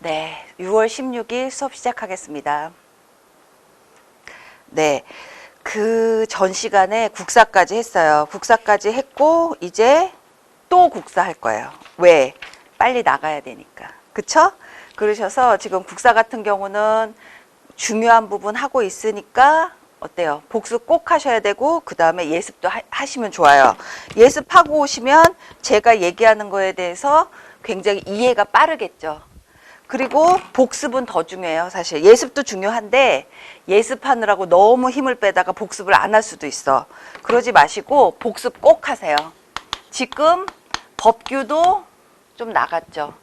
네, 6월 16일 수업 시작하겠습니다. 네, 그 전 시간에 국사까지 했어요. 국사까지 했고 이제 또 국사 할 거예요. 왜? 빨리 나가야 되니까. 그쵸? 그러셔서 지금 국사 같은 경우는 중요한 부분 하고 있으니까 어때요? 복습 꼭 하셔야 되고 그 다음에 예습도 하시면 좋아요. 예습하고 오시면 제가 얘기하는 거에 대해서 굉장히 이해가 빠르겠죠. 그리고 복습은 더 중요해요. 사실 예습도 중요한데 예습하느라고 너무 힘을 빼다가 복습을 안 할 수도 있어. 그러지 마시고 복습 꼭 하세요. 지금 법규도 좀 나갔죠.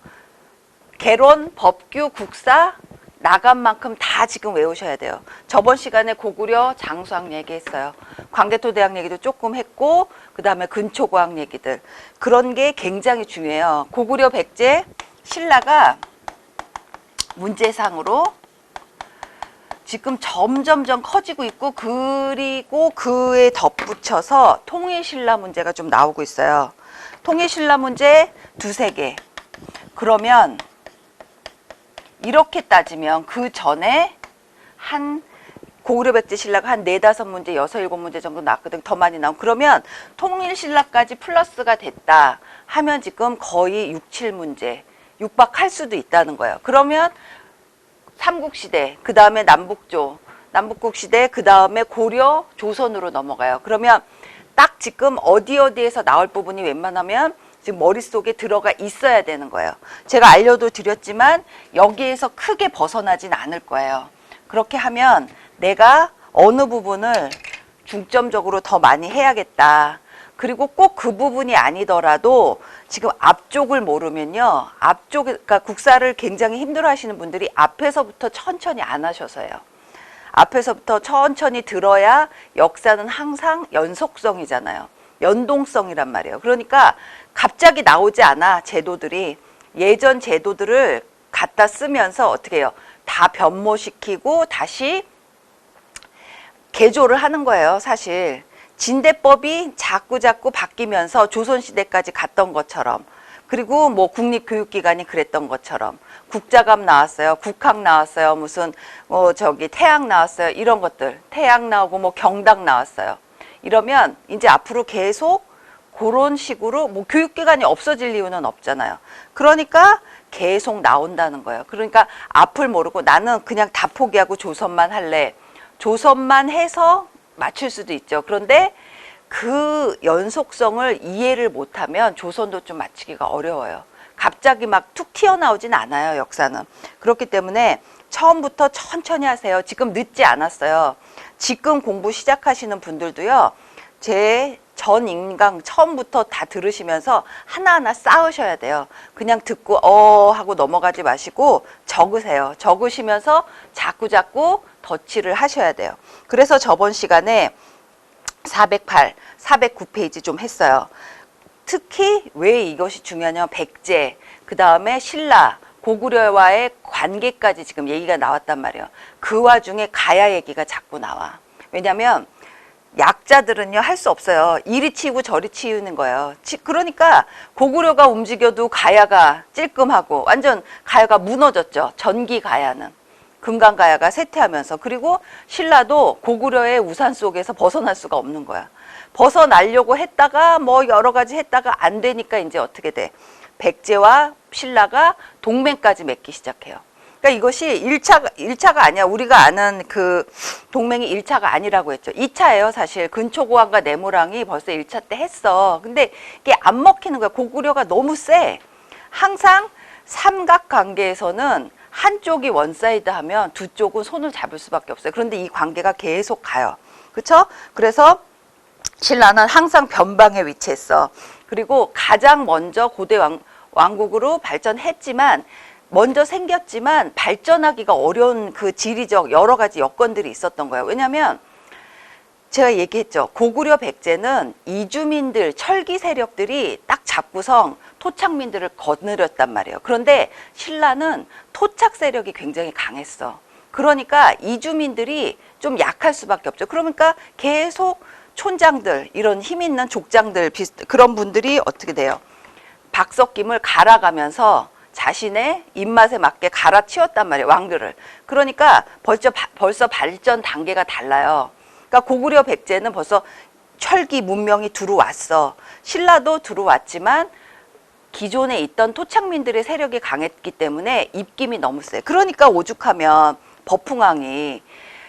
개론, 법규, 국사 나간 만큼 다 지금 외우셔야 돼요. 저번 시간에 고구려 장수학 얘기했어요. 광개토대학 얘기도 조금 했고 그 다음에 근초고학 얘기들. 그런 게 굉장히 중요해요. 고구려 백제 신라가 문제상으로 지금 점점점 커지고 있고 그리고 그에 덧붙여서 통일신라 문제가 좀 나오고 있어요. 통일신라 문제 두세 개. 그러면 이렇게 따지면 그 전에 한 고구려 백제 신라가 한 4-5문제, 6-7문제 정도 나왔거든. 더 많이 나오고. 그러면 통일신라까지 플러스가 됐다 하면 지금 거의 6-7문제 육박할 수도 있다는 거예요. 그러면 삼국시대, 그 다음에 남북국시대, 그 다음에 고려, 조선으로 넘어가요. 그러면 딱 지금 어디에서 나올 부분이 웬만하면 지금 머릿속에 들어가 있어야 되는 거예요. 제가 알려도 드렸지만 여기에서 크게 벗어나진 않을 거예요. 그렇게 하면 내가 어느 부분을 중점적으로 더 많이 해야겠다. 그리고 꼭 그 부분이 아니더라도 지금 앞쪽을 모르면요. 그러니까 국사를 굉장히 힘들어 하시는 분들이 앞에서부터 천천히 안 하셔서요. 앞에서부터 천천히 들어야 역사는 항상 연속성이잖아요. 연동성이란 말이에요. 그러니까 갑자기 나오지 않아, 제도들이. 예전 제도들을 갖다 쓰면서 어떻게 해요? 다 변모시키고 다시 개조를 하는 거예요, 사실. 진대법이 자꾸 바뀌면서 조선시대까지 갔던 것처럼, 그리고 뭐 국립교육기관이 그랬던 것처럼, 국자감 나왔어요, 국학 나왔어요, 무슨 태학 나왔어요, 이런 것들. 태학 나오고 뭐 경당 나왔어요. 이러면 이제 앞으로 계속 그런 식으로 뭐 교육기관이 없어질 이유는 없잖아요. 그러니까 계속 나온다는 거예요. 그러니까 앞을 모르고 나는 그냥 다 포기하고 조선만 할래. 조선만 해서 맞출 수도 있죠. 그런데 그 연속성을 이해를 못하면 조선도 좀 맞추기가 어려워요. 갑자기 막 툭 튀어나오진 않아요, 역사는. 그렇기 때문에 처음부터 천천히 하세요. 지금 늦지 않았어요. 지금 공부 시작하시는 분들도요, 제 전 인강 처음부터 다 들으시면서 하나하나 쌓으셔야 돼요. 그냥 듣고 하고 넘어가지 마시고 적으세요. 적으시면서 자꾸 덧칠을 하셔야 돼요. 그래서 저번 시간에 408, 409페이지 좀 했어요. 특히 왜 이것이 중요하냐면 백제, 그 다음에 신라, 고구려와의 관계까지 지금 얘기가 나왔단 말이에요. 그 와중에 가야 얘기가 자꾸 나와. 왜냐면 약자들은요, 할 수 없어요. 이리 치우고 저리 치우는 거예요. 그러니까 고구려가 움직여도 가야가 찔끔하고 완전 가야가 무너졌죠. 전기 가야는. 금강 가야가 쇠퇴하면서. 그리고 신라도 고구려의 우산 속에서 벗어날 수가 없는 거야. 벗어나려고 했다가 뭐 여러 가지 했다가 안 되니까 이제 어떻게 돼? 백제와 신라가 동맹까지 맺기 시작해요. 그러니까 이것이 1차가 아니야. 우리가 아는 그 동맹이 1차가 아니라고 했죠. 2차예요, 사실. 근초고왕과 내무랑이 벌써 1차 때 했어. 근데 이게 안 먹히는 거야. 고구려가 너무 세. 항상 삼각관계에서는 한쪽이 원사이드 하면 두 쪽은 손을 잡을 수밖에 없어요. 그런데 이 관계가 계속 가요. 그렇죠? 그래서 신라는 항상 변방에 위치했어. 그리고 가장 먼저 고대 왕국으로 발전했지만 먼저 생겼지만 발전하기가 어려운 그 지리적 여러 가지 여건들이 있었던 거예요. 왜냐하면 제가 얘기했죠. 고구려 백제는 이주민들, 철기 세력들이 딱 잡고서 토착민들을 거느렸단 말이에요. 그런데 신라는 토착 세력이 굉장히 강했어. 그러니까 이주민들이 좀 약할 수밖에 없죠. 그러니까 계속 촌장들, 이런 힘 있는 족장들, 그런 분들이 어떻게 돼요? 박석김을 갈아가면서 자신의 입맛에 맞게 갈아치웠단 말이에요, 왕들을. 그러니까 벌써 발전 단계가 달라요. 그러니까 고구려 백제는 벌써 철기 문명이 들어왔어. 신라도 들어왔지만 기존에 있던 토착민들의 세력이 강했기 때문에 입김이 너무 세. 그러니까 오죽하면 버풍왕이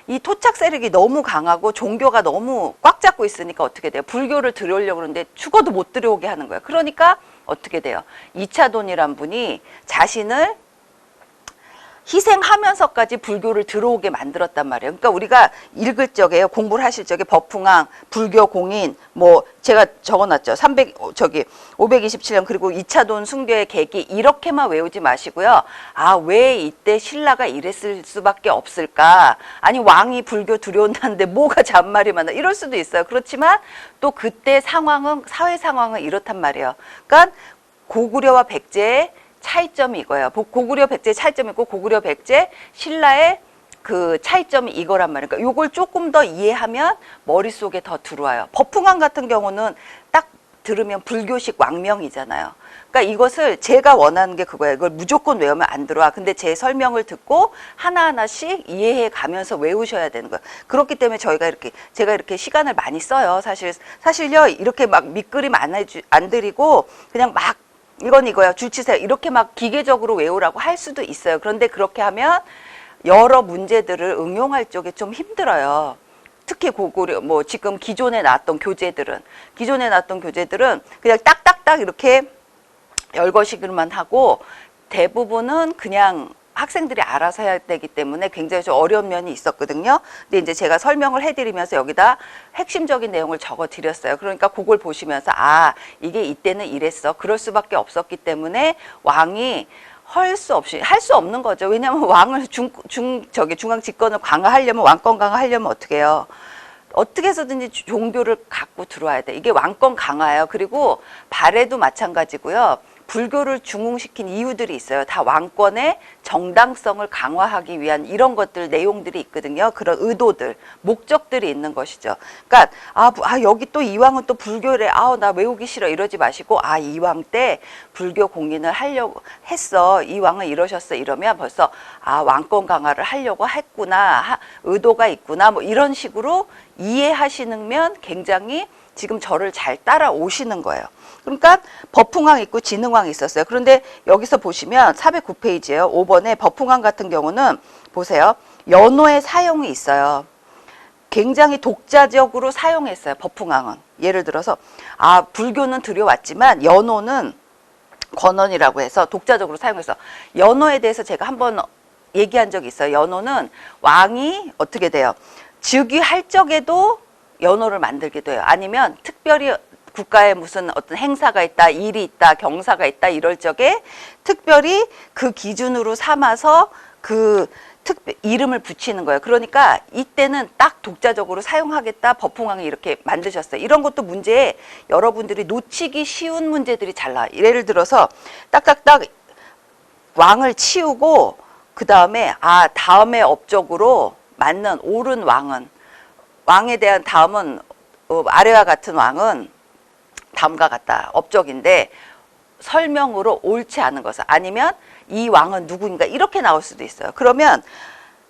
이 토착 세력이 너무 강하고 종교가 너무 꽉 잡고 있으니까 어떻게 돼요? 불교를 들여오려고 그러는데 죽어도 못 들여오게 하는 거예요. 그러니까 어떻게 돼요? 이차돈이란 분이 자신을 희생하면서까지 불교를 들어오게 만들었단 말이에요. 그러니까 우리가 읽을 적에요. 공부를 하실 적에 버풍왕, 불교 공인, 뭐 제가 적어놨죠. 527년 그리고 이차돈 숭배의 계기 이렇게만 외우지 마시고요. 아, 왜 이때 신라가 이랬을 수밖에 없을까? 아니 왕이 불교 들여온다는데 뭐가 잔말이 많아? 이럴 수도 있어요. 그렇지만 또 그때 상황은 사회 상황은 이렇단 말이에요. 그러니까 고구려와 백제의 차이점이 이거예요. 고구려 백제의 차이점이 있고 고구려 백제 신라의 그 차이점이 이거란 말이에요. 그러니까 요걸 조금 더 이해하면 머릿속에 더 들어와요. 버풍왕 같은 경우는 딱 들으면 불교식 왕명이잖아요. 그러니까 이것을 제가 원하는 게 그거예요. 이걸 무조건 외우면 안 들어와. 근데 제 설명을 듣고 하나하나씩 이해해 가면서 외우셔야 되는 거예요. 그렇기 때문에 제가 이렇게 시간을 많이 써요. 사실요, 이렇게 막 밑그림 안 드리고 그냥 막 이건 이거야, 줄치세요. 이렇게 막 기계적으로 외우라고 할 수도 있어요. 그런데 그렇게 하면 여러 문제들을 응용할 쪽에 좀 힘들어요. 특히 고구려, 뭐 지금 기존에 나왔던 교재들은 그냥 딱딱딱 이렇게 열거식으로만 하고 대부분은 그냥 학생들이 알아서 해야 되기 때문에 굉장히 좀 어려운 면이 있었거든요. 근데 이제 제가 설명을 해드리면서 여기다 핵심적인 내용을 적어 드렸어요. 그러니까 그걸 보시면서 아, 이게 이때는 이랬어. 그럴 수밖에 없었기 때문에 왕이 할 수 없는 거죠. 왜냐하면 왕을 중앙 집권을 강화하려면 왕권 강화하려면 어떻게 해요? 어떻게 해서든지 종교를 갖고 들어와야 돼. 이게 왕권 강화예요. 그리고 발해도 마찬가지고요. 불교를 중흥시킨 이유들이 있어요. 다 왕권의 정당성을 강화하기 위한 이런 것들, 내용들이 있거든요. 그런 의도들, 목적들이 있는 것이죠. 그러니까 여기 또 이왕은 또 불교래. 나 외우기 싫어. 이러지 마시고 이왕 때 불교 공인을 하려고 했어. 이왕은 이러셨어. 이러면 벌써 왕권 강화를 하려고 했구나. 의도가 있구나. 뭐 이런 식으로 이해하시면 굉장히 지금 저를 잘 따라오시는 거예요. 그러니까 버풍왕 있고 진흥왕 있었어요. 그런데 여기서 보시면 409페이지예요. 5번에 버풍왕 같은 경우는 보세요. 연호의 사용이 있어요. 굉장히 독자적으로 사용했어요. 버풍왕은. 예를 들어서 불교는 들여왔지만 연호는 권원이라고 해서 독자적으로 사용해서 연호에 대해서 제가 한번 얘기한 적이 있어요. 연호는 왕이 어떻게 돼요? 즉위할 적에도 연호를 만들기도 해요. 아니면 특별히 국가에 무슨 어떤 행사가 있다, 일이 있다, 경사가 있다 이럴 적에 특별히 그 기준으로 삼아서 그 이름을 붙이는 거예요. 그러니까 이때는 딱 독자적으로 사용하겠다. 버풍왕이 이렇게 만드셨어요. 이런 것도 문제에 여러분들이 놓치기 쉬운 문제들이 잘 나와요. 예를 들어서 딱딱딱 왕을 치우고 그 다음에 다음의 업적으로 맞는 옳은 왕에 대한 다음은 아래와 같은 왕은 다음과 같다. 업적인데 설명으로 옳지 않은 것을 아니면 이 왕은 누구인가 이렇게 나올 수도 있어요. 그러면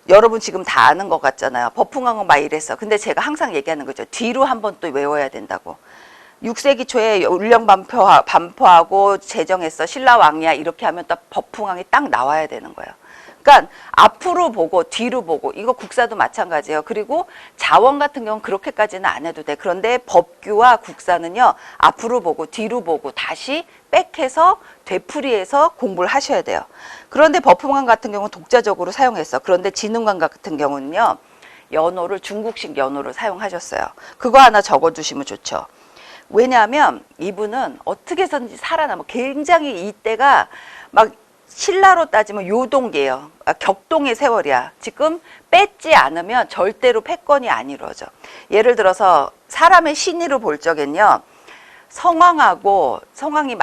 여러분 지금 다 아는 것 같잖아요. 버풍왕은 막 이랬어. 근데 제가 항상 얘기하는 거죠. 뒤로 한번 또 외워야 된다고. 6세기 초에 율령 반포하고 제정했어. 신라 왕이야. 이렇게 하면 또 버풍왕이 딱 나와야 되는 거예요. 그러니까 앞으로 보고 뒤로 보고 이거 국사도 마찬가지예요. 그리고 자원 같은 경우는 그렇게까지는 안 해도 돼. 그런데 법규와 국사는요. 앞으로 보고 뒤로 보고 다시 백해서 되풀이해서 공부를 하셔야 돼요. 그런데 버풍왕 같은 경우는 독자적으로 사용했어. 그런데 진흥왕 같은 경우는요. 연호를 중국식 연호를 사용하셨어요. 그거 하나 적어두시면 좋죠. 왜냐하면 이분은 어떻게 해서든지 살아남아. 굉장히 이때가 막 신라로 따지면 요동기예요. 격동의 세월이야. 지금 뺏지 않으면 절대로 패권이 안 이루어져. 예를 들어서 사람의 신의로 볼 적엔요. 성왕이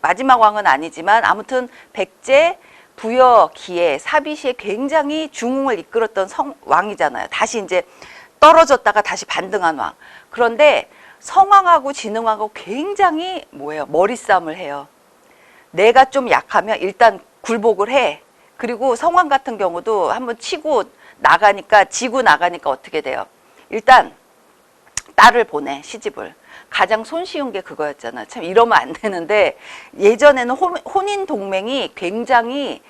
마지막 왕은 아니지만 아무튼 백제 부여 기에 사비시에 굉장히 중흥을 이끌었던 왕이잖아요. 다시 이제 떨어졌다가 다시 반등한 왕. 그런데 성왕하고 진흥왕하고 굉장히 머리싸움을 해요. 내가 좀 약하면 일단 굴복을 해. 그리고 성왕 같은 경우도 한번 치고 나가니까, 지고 나가니까 어떻게 돼요? 일단 딸을 보내, 시집을. 가장 손쉬운 게 그거였잖아. 참 이러면 안 되는데, 예전에는 혼인 동맹이 굉장히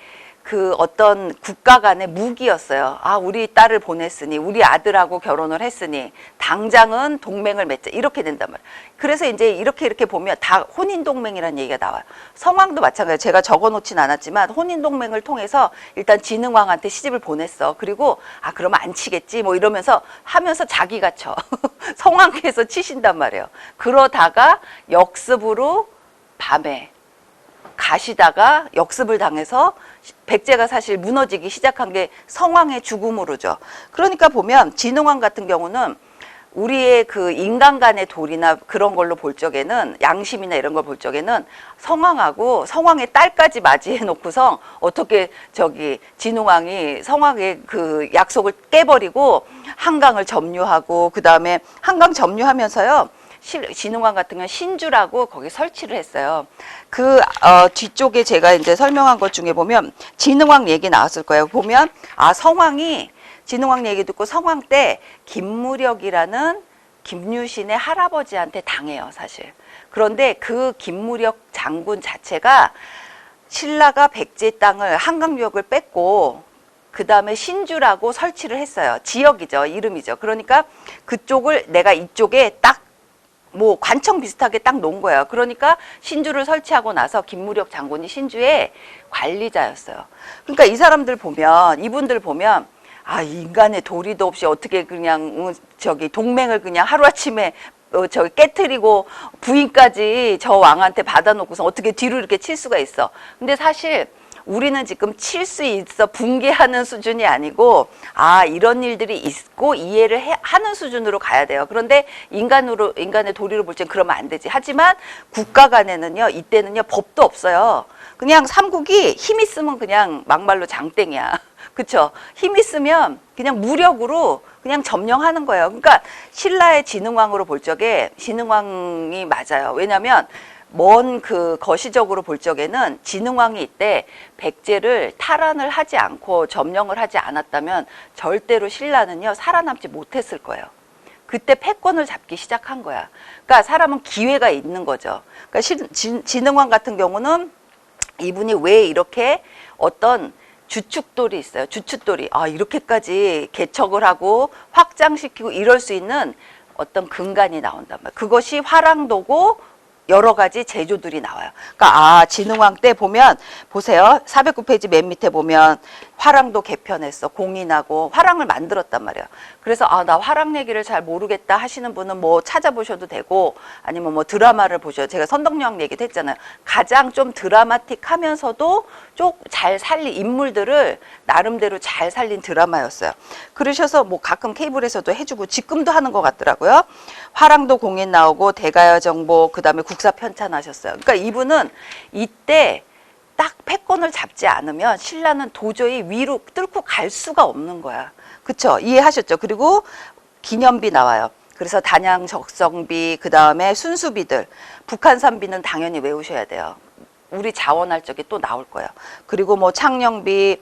그 어떤 국가 간의 무기였어요. 아, 우리 딸을 보냈으니, 우리 아들하고 결혼을 했으니 당장은 동맹을 맺자, 이렇게 된단 말이에요. 그래서 이제 이렇게 보면 다 혼인 동맹이라는 얘기가 나와요. 성왕도 마찬가지예요. 제가 적어놓진 않았지만 혼인 동맹을 통해서 일단 진흥왕한테 시집을 보냈어. 그리고 아, 그러면 안 치겠지 뭐 이러면서 하면서 자기가 쳐. 성왕께서 치신단 말이에요. 그러다가 역습으로 밤에 가시다가 역습을 당해서 백제가 사실 무너지기 시작한 게 성왕의 죽음으로죠. 그러니까 보면 진흥왕 같은 경우는 우리의 그 인간 간의 도리나 그런 걸로 볼 적에는, 양심이나 이런 걸 볼 적에는 성왕하고 성왕의 딸까지 맞이해 놓고서 어떻게 진흥왕이 성왕의 그 약속을 깨버리고 한강을 점유하고, 그 다음에 한강 점유하면서요, 진흥왕 같은 경우는 신주라고 거기 설치를 했어요. 뒤쪽에 제가 이제 설명한 것 중에 보면 진흥왕 얘기 나왔을 거예요. 보면 성왕이, 진흥왕 얘기 듣고 성왕 때 김무력이라는 김유신의 할아버지한테 당해요, 사실. 그런데 그 김무력 장군 자체가 신라가 백제 땅을, 한강역을 뺏고 그 다음에 신주라고 설치를 했어요. 지역이죠, 이름이죠. 그러니까 그쪽을 내가 이쪽에 딱 뭐 관청 비슷하게 딱 놓은 거예요. 그러니까 신주를 설치하고 나서 김무력 장군이 신주의 관리자였어요. 그러니까 이 사람들 보면, 이분들 보면 인간의 도리도 없이 어떻게 그냥 동맹을 그냥 하루아침에 깨트리고 부인까지 저 왕한테 받아놓고서 어떻게 뒤로 이렇게 칠 수가 있어. 근데 사실 우리는 지금 칠 수 있어 붕괴하는 수준이 아니고 이런 일들이 있고 이해를 하는 수준으로 가야 돼요. 그런데 인간의 도리로 볼 땐 그러면 안 되지. 하지만 국가 간에는요, 이때는요, 법도 없어요. 그냥 삼국이 힘 있으면 그냥 막말로 장땡이야. 그쵸? 힘 있으면 그냥 무력으로 그냥 점령하는 거예요. 그러니까 신라의 진흥왕으로 볼 적에 진흥왕이 맞아요. 왜냐하면 먼 그 거시적으로 볼 적에는 진흥왕이 이때 백제를 탈환을 하지 않고 점령을 하지 않았다면 절대로 신라는요, 살아남지 못했을 거예요. 그때 패권을 잡기 시작한 거야. 그러니까 사람은 기회가 있는 거죠. 그러니까 진흥왕 같은 경우는 이분이 왜 이렇게 어떤 주축돌이 있어요. 주축돌이 이렇게까지 개척을 하고 확장시키고 이럴 수 있는 어떤 근간이 나온단 말이에요. 그것이 화랑도고 여러 가지 제조들이 나와요. 그러니까 진흥왕 때 보면 보세요. 409페이지 맨 밑에 보면 화랑도 개편했어. 공인하고 화랑을 만들었단 말이에요. 그래서 나 화랑 얘기를 잘 모르겠다 하시는 분은 뭐 찾아보셔도 되고, 아니면 뭐 드라마를 보셔도, 제가 선덕여왕 얘기도 했잖아요. 가장 좀 드라마틱하면서도 좀 잘 살린 인물들을 나름대로 잘 살린 드라마였어요. 그러셔서 뭐 가끔 케이블에서도 해주고 지금도 하는 것 같더라고요. 화랑도 공인 나오고 대가여 정보, 그 다음에 국사 편찬하셨어요. 그러니까 이분은 이때 딱 패권을 잡지 않으면 신라는 도저히 위로 뚫고 갈 수가 없는 거야. 그쵸? 이해하셨죠? 그리고 기념비 나와요. 그래서 단양 적성비, 그 다음에 순수비들, 북한산비는 당연히 외우셔야 돼요. 우리 자원할 적에 또 나올 거예요. 그리고 뭐 창녕비,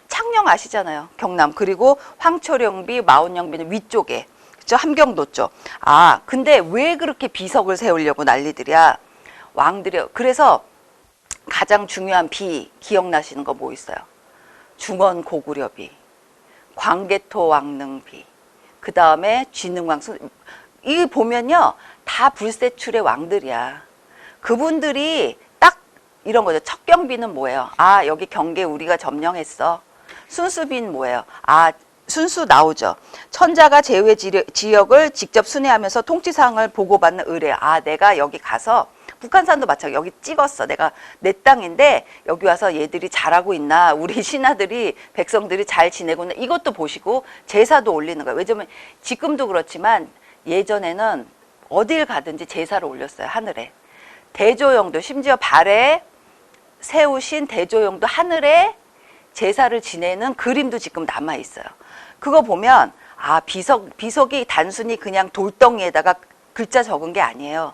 창녕 아시잖아요. 경남. 그리고 황초령비, 마운영비는 위쪽에. 그죠? 함경도 쪽. 근데 왜 그렇게 비석을 세우려고 난리들이야? 왕들이. 그래서 가장 중요한 비 기억나시는 거 뭐 있어요? 중원 고구려비, 광개토 왕릉비, 그 다음에 진흥왕. 이 보면요, 다 불세출의 왕들이야. 그분들이 딱 이런 거죠. 척경비는 뭐예요? 여기 경계 우리가 점령했어. 순수비는 뭐예요? 순수 나오죠. 천자가 제외 지역을 직접 순회하면서 통치사항을 보고받는 의뢰. 내가 여기 가서 북한산도 마찬가지. 여기 찍었어. 내가 내 땅인데 여기 와서 얘들이 잘하고 있나, 우리 신하들이, 백성들이 잘 지내고 있나, 이것도 보시고 제사도 올리는 거예요. 왜냐면 지금도 그렇지만 예전에는 어딜 가든지 제사를 올렸어요. 하늘에. 대조영도, 심지어 발에 세우신 대조영도 하늘에 제사를 지내는 그림도 지금 남아 있어요. 그거 보면 비석이 단순히 그냥 돌덩이에다가 글자 적은 게 아니에요.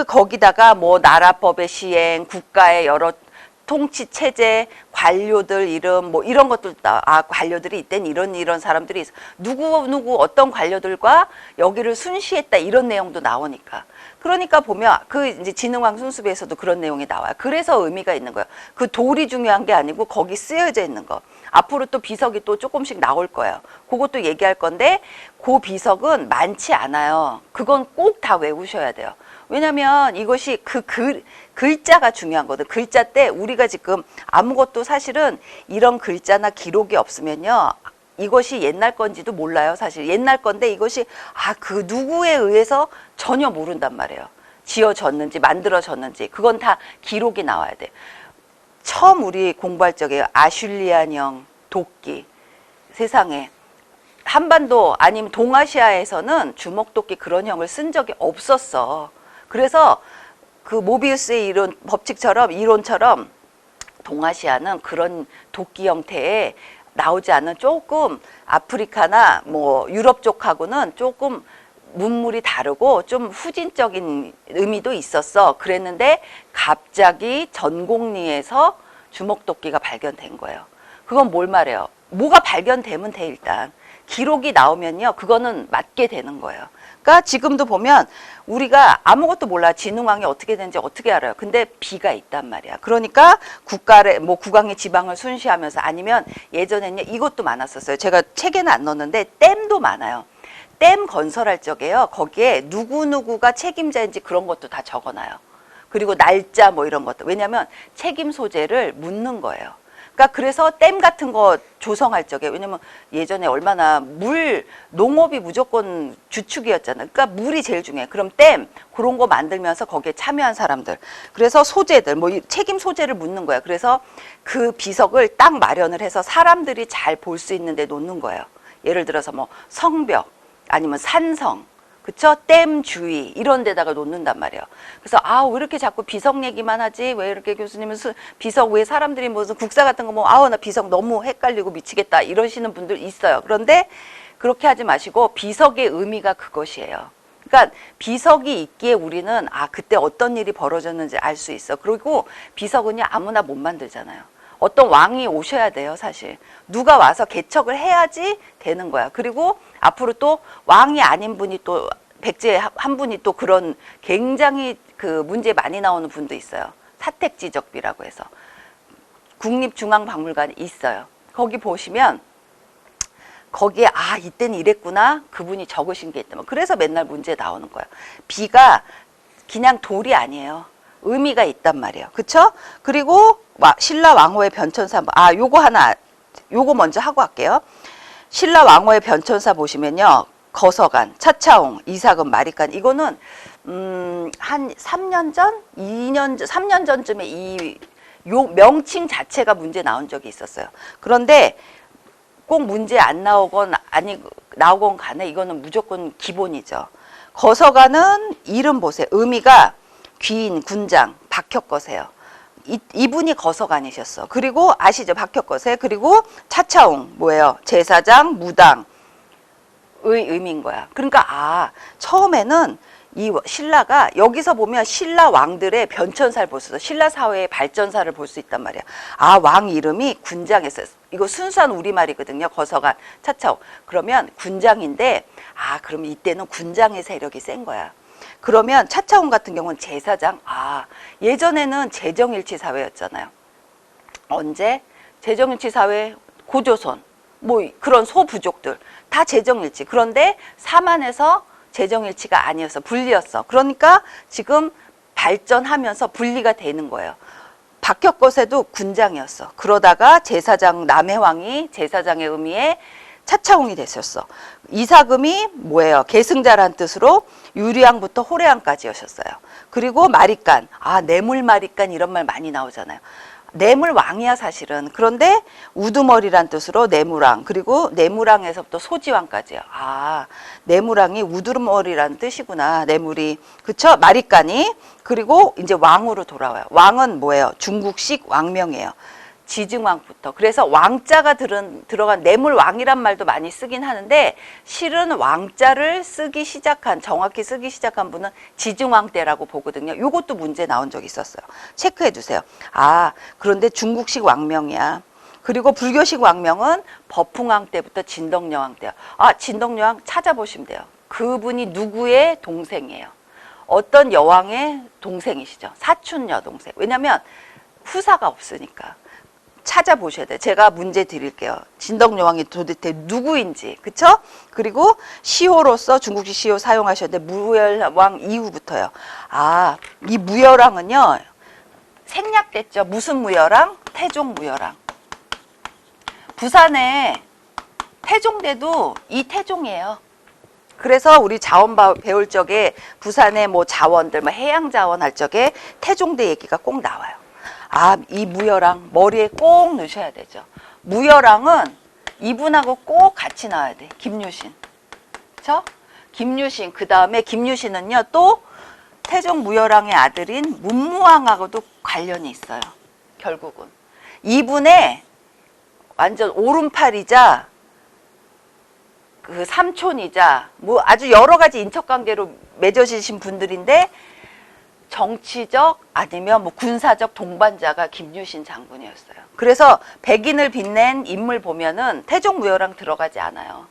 거기다가 뭐 나라법의 시행, 국가의 여러 통치 체제, 관료들 이름 뭐 이런 것들 관료들이 이땐 이런 사람들이 있어. 누구 어떤 관료들과 여기를 순시했다 이런 내용도 나오니까. 그러니까 보면 그 이제 진흥왕 순수비에서도 그런 내용이 나와요. 그래서 의미가 있는 거예요. 그 돌이 중요한 게 아니고 거기 쓰여져 있는 거. 앞으로 또 비석이 또 조금씩 나올 거예요. 그것도 얘기할 건데 그 비석은 많지 않아요. 그건 꼭 다 외우셔야 돼요. 왜냐면 이것이 글자가 중요한 거든. 글자 때 우리가 지금 아무것도 사실은 이런 글자나 기록이 없으면요. 이것이 옛날 건지도 몰라요. 사실 옛날 건데 이것이 그 누구에 의해서 전혀 모른단 말이에요. 지어졌는지 만들어졌는지 그건 다 기록이 나와야 돼. 처음 우리 공부할 적에 아슐리안형 도끼 세상에 한반도 아니면 동아시아에서는 주먹도끼 그런 형을 쓴 적이 없었어. 그래서 그 모비우스의 이론처럼 동아시아는 그런 도끼 형태의 나오지 않는 조금 아프리카나 뭐 유럽 쪽하고는 조금 문물이 다르고 좀 후진적인 의미도 있었어. 그랬는데 갑자기 전곡리에서 주먹도끼가 발견된 거예요. 그건 뭘 말해요? 뭐가 발견되면 돼 일단. 기록이 나오면요. 그거는 맞게 되는 거예요. 그러니까 지금도 보면 우리가 아무것도 몰라. 진흥왕이 어떻게 되는지 어떻게 알아요. 근데 비가 있단 말이야. 그러니까 국왕의 지방을 순시하면서 아니면 예전에는 이것도 많았었어요. 제가 책에는 안 넣었는데 댐도 많아요. 댐 건설할 적에요. 거기에 누구누구가 책임자인지 그런 것도 다 적어놔요. 그리고 날짜 뭐 이런 것도. 왜냐하면 책임 소재를 묻는 거예요. 그러니까 그래서 댐 같은 거 조성할 적에 왜냐면 예전에 얼마나 농업이 무조건 주축이었잖아요. 그러니까 물이 제일 중요해. 그럼 댐 그런 거 만들면서 거기에 참여한 사람들. 그래서 소재들 뭐 책임 소재를 묻는 거예요. 그래서 그 비석을 딱 마련을 해서 사람들이 잘 볼 수 있는 데 놓는 거예요. 예를 들어서 뭐 성벽 아니면 산성 그쵸? 댐 주위 이런 데다가 놓는단 말이에요. 그래서 왜 이렇게 자꾸 비석 얘기만 하지? 왜 이렇게 교수님은 비석 왜 사람들이 무슨 국사 같은 거 나 비석 너무 헷갈리고 미치겠다 이러시는 분들 있어요. 그런데 그렇게 하지 마시고 비석의 의미가 그것이에요. 그러니까 비석이 있기에 우리는 그때 어떤 일이 벌어졌는지 알 수 있어. 그리고 비석은요 아무나 못 만들잖아요. 어떤 왕이 오셔야 돼요, 사실. 누가 와서 개척을 해야지 되는 거야. 그리고 앞으로 또 왕이 아닌 분이 또 백제 한 분이 또 그런 굉장히 그 문제 많이 나오는 분도 있어요. 사택지적비라고 해서. 국립중앙박물관에 있어요. 거기 보시면 거기에 이때는 이랬구나. 그분이 적으신 게 있다면. 그래서 맨날 문제 나오는 거예요. 비가 그냥 돌이 아니에요. 의미가 있단 말이에요. 그쵸? 그리고 신라 왕호의 변천사 요거 먼저 하고 할게요. 신라 왕호의 변천사 보시면요. 거서관, 차차홍, 이사금, 마리간 이거는 한 3년 전, 3년 전쯤에 요 명칭 자체가 문제 나온 적이 있었어요. 그런데 꼭 문제 안 나오건 나오건 간에 이거는 무조건 기본이죠. 거서관은 이름 보세요. 의미가 귀인, 군장, 박혁거세요. 이분이 거서관이셨어. 그리고 아시죠? 박혁거세. 그리고 차차홍 뭐예요? 제사장, 무당의 의미인 거야. 그러니까 처음에는 이 신라가 여기서 보면 신라 왕들의 변천사를 볼 수 있어. 신라 사회의 발전사를 볼 수 있단 말이야. 왕 이름이 군장이었어요. 이거 순수한 우리말이거든요. 거서관, 차차홍. 그러면 군장인데 그럼 이때는 군장의 세력이 센 거야. 그러면 차차홍 같은 경우는 제사장. 예전에는 재정일치 사회였잖아요. 언제? 재정일치 사회, 고조선, 뭐 그런 소부족들 다 재정일치. 그런데 사만에서 재정일치가 아니었어. 분리였어. 그러니까 지금 발전하면서 분리가 되는 거예요. 박혁거세도 군장이었어. 그러다가 제사장 남해왕이 제사장의 의미에 차차홍이 됐었어. 이사금이 뭐예요? 계승자란 뜻으로 유리왕부터 호래왕까지 하셨어요. 그리고 마리간, 뇌물마리간 이런 말 많이 나오잖아요. 뇌물왕이야 사실은. 그런데 우두머리란 뜻으로 뇌물왕, 그리고 뇌물왕에서부터 소지왕까지요. 뇌물왕이 우두머리라는 뜻이구나. 뇌물이. 그쵸? 마리간이. 그리고 이제 왕으로 돌아와요. 왕은 뭐예요? 중국식 왕명이에요. 지증왕부터. 그래서 왕자가 들어간 뇌물왕이란 말도 많이 쓰긴 하는데 실은 왕자를 정확히 쓰기 시작한 분은 지증왕 때라고 보거든요. 이것도 문제 나온 적이 있었어요. 체크해 두세요. 아, 그런데 중국식 왕명이야. 그리고 불교식 왕명은 버풍왕 때부터 진덕여왕 때요. 아, 진덕여왕 찾아보시면 돼요. 그분이 누구의 동생이에요. 어떤 여왕의 동생이시죠. 사촌 여동생. 왜냐면 후사가 없으니까. 찾아보셔야 돼요. 제가 문제 드릴게요. 진덕여왕이 도대체 누구인지. 그쵸? 그리고 시호로서 중국식 시호 사용하셨는데 무열왕 이후부터요. 아, 이 무열왕은요. 생략됐죠. 무슨 무열왕? 태종 무열왕. 부산에 태종대도 이 태종이에요. 그래서 우리 자원 배울 적에 부산의 뭐 자원들, 뭐 해양 자원 할 적에 태종대 얘기가 꼭 나와요. 아, 이 무열왕 머리에 꼭 넣으셔야 되죠. 무열왕은 이분하고 꼭 같이 나와야 돼. 김유신. 그렇죠? 김유신. 그다음에 김유신은요. 또 태종 무열왕의 아들인 문무왕하고도 관련이 있어요. 결국은. 이분의 완전 오른팔이자 그 삼촌이자 뭐 아주 여러 가지 인척관계로 맺어지신 분들인데 정치적 아니면 뭐 군사적 동반자가 김유신 장군이었어요. 그래서 백인을 빛낸 인물 보면은 태종무열왕 들어가지 않아요.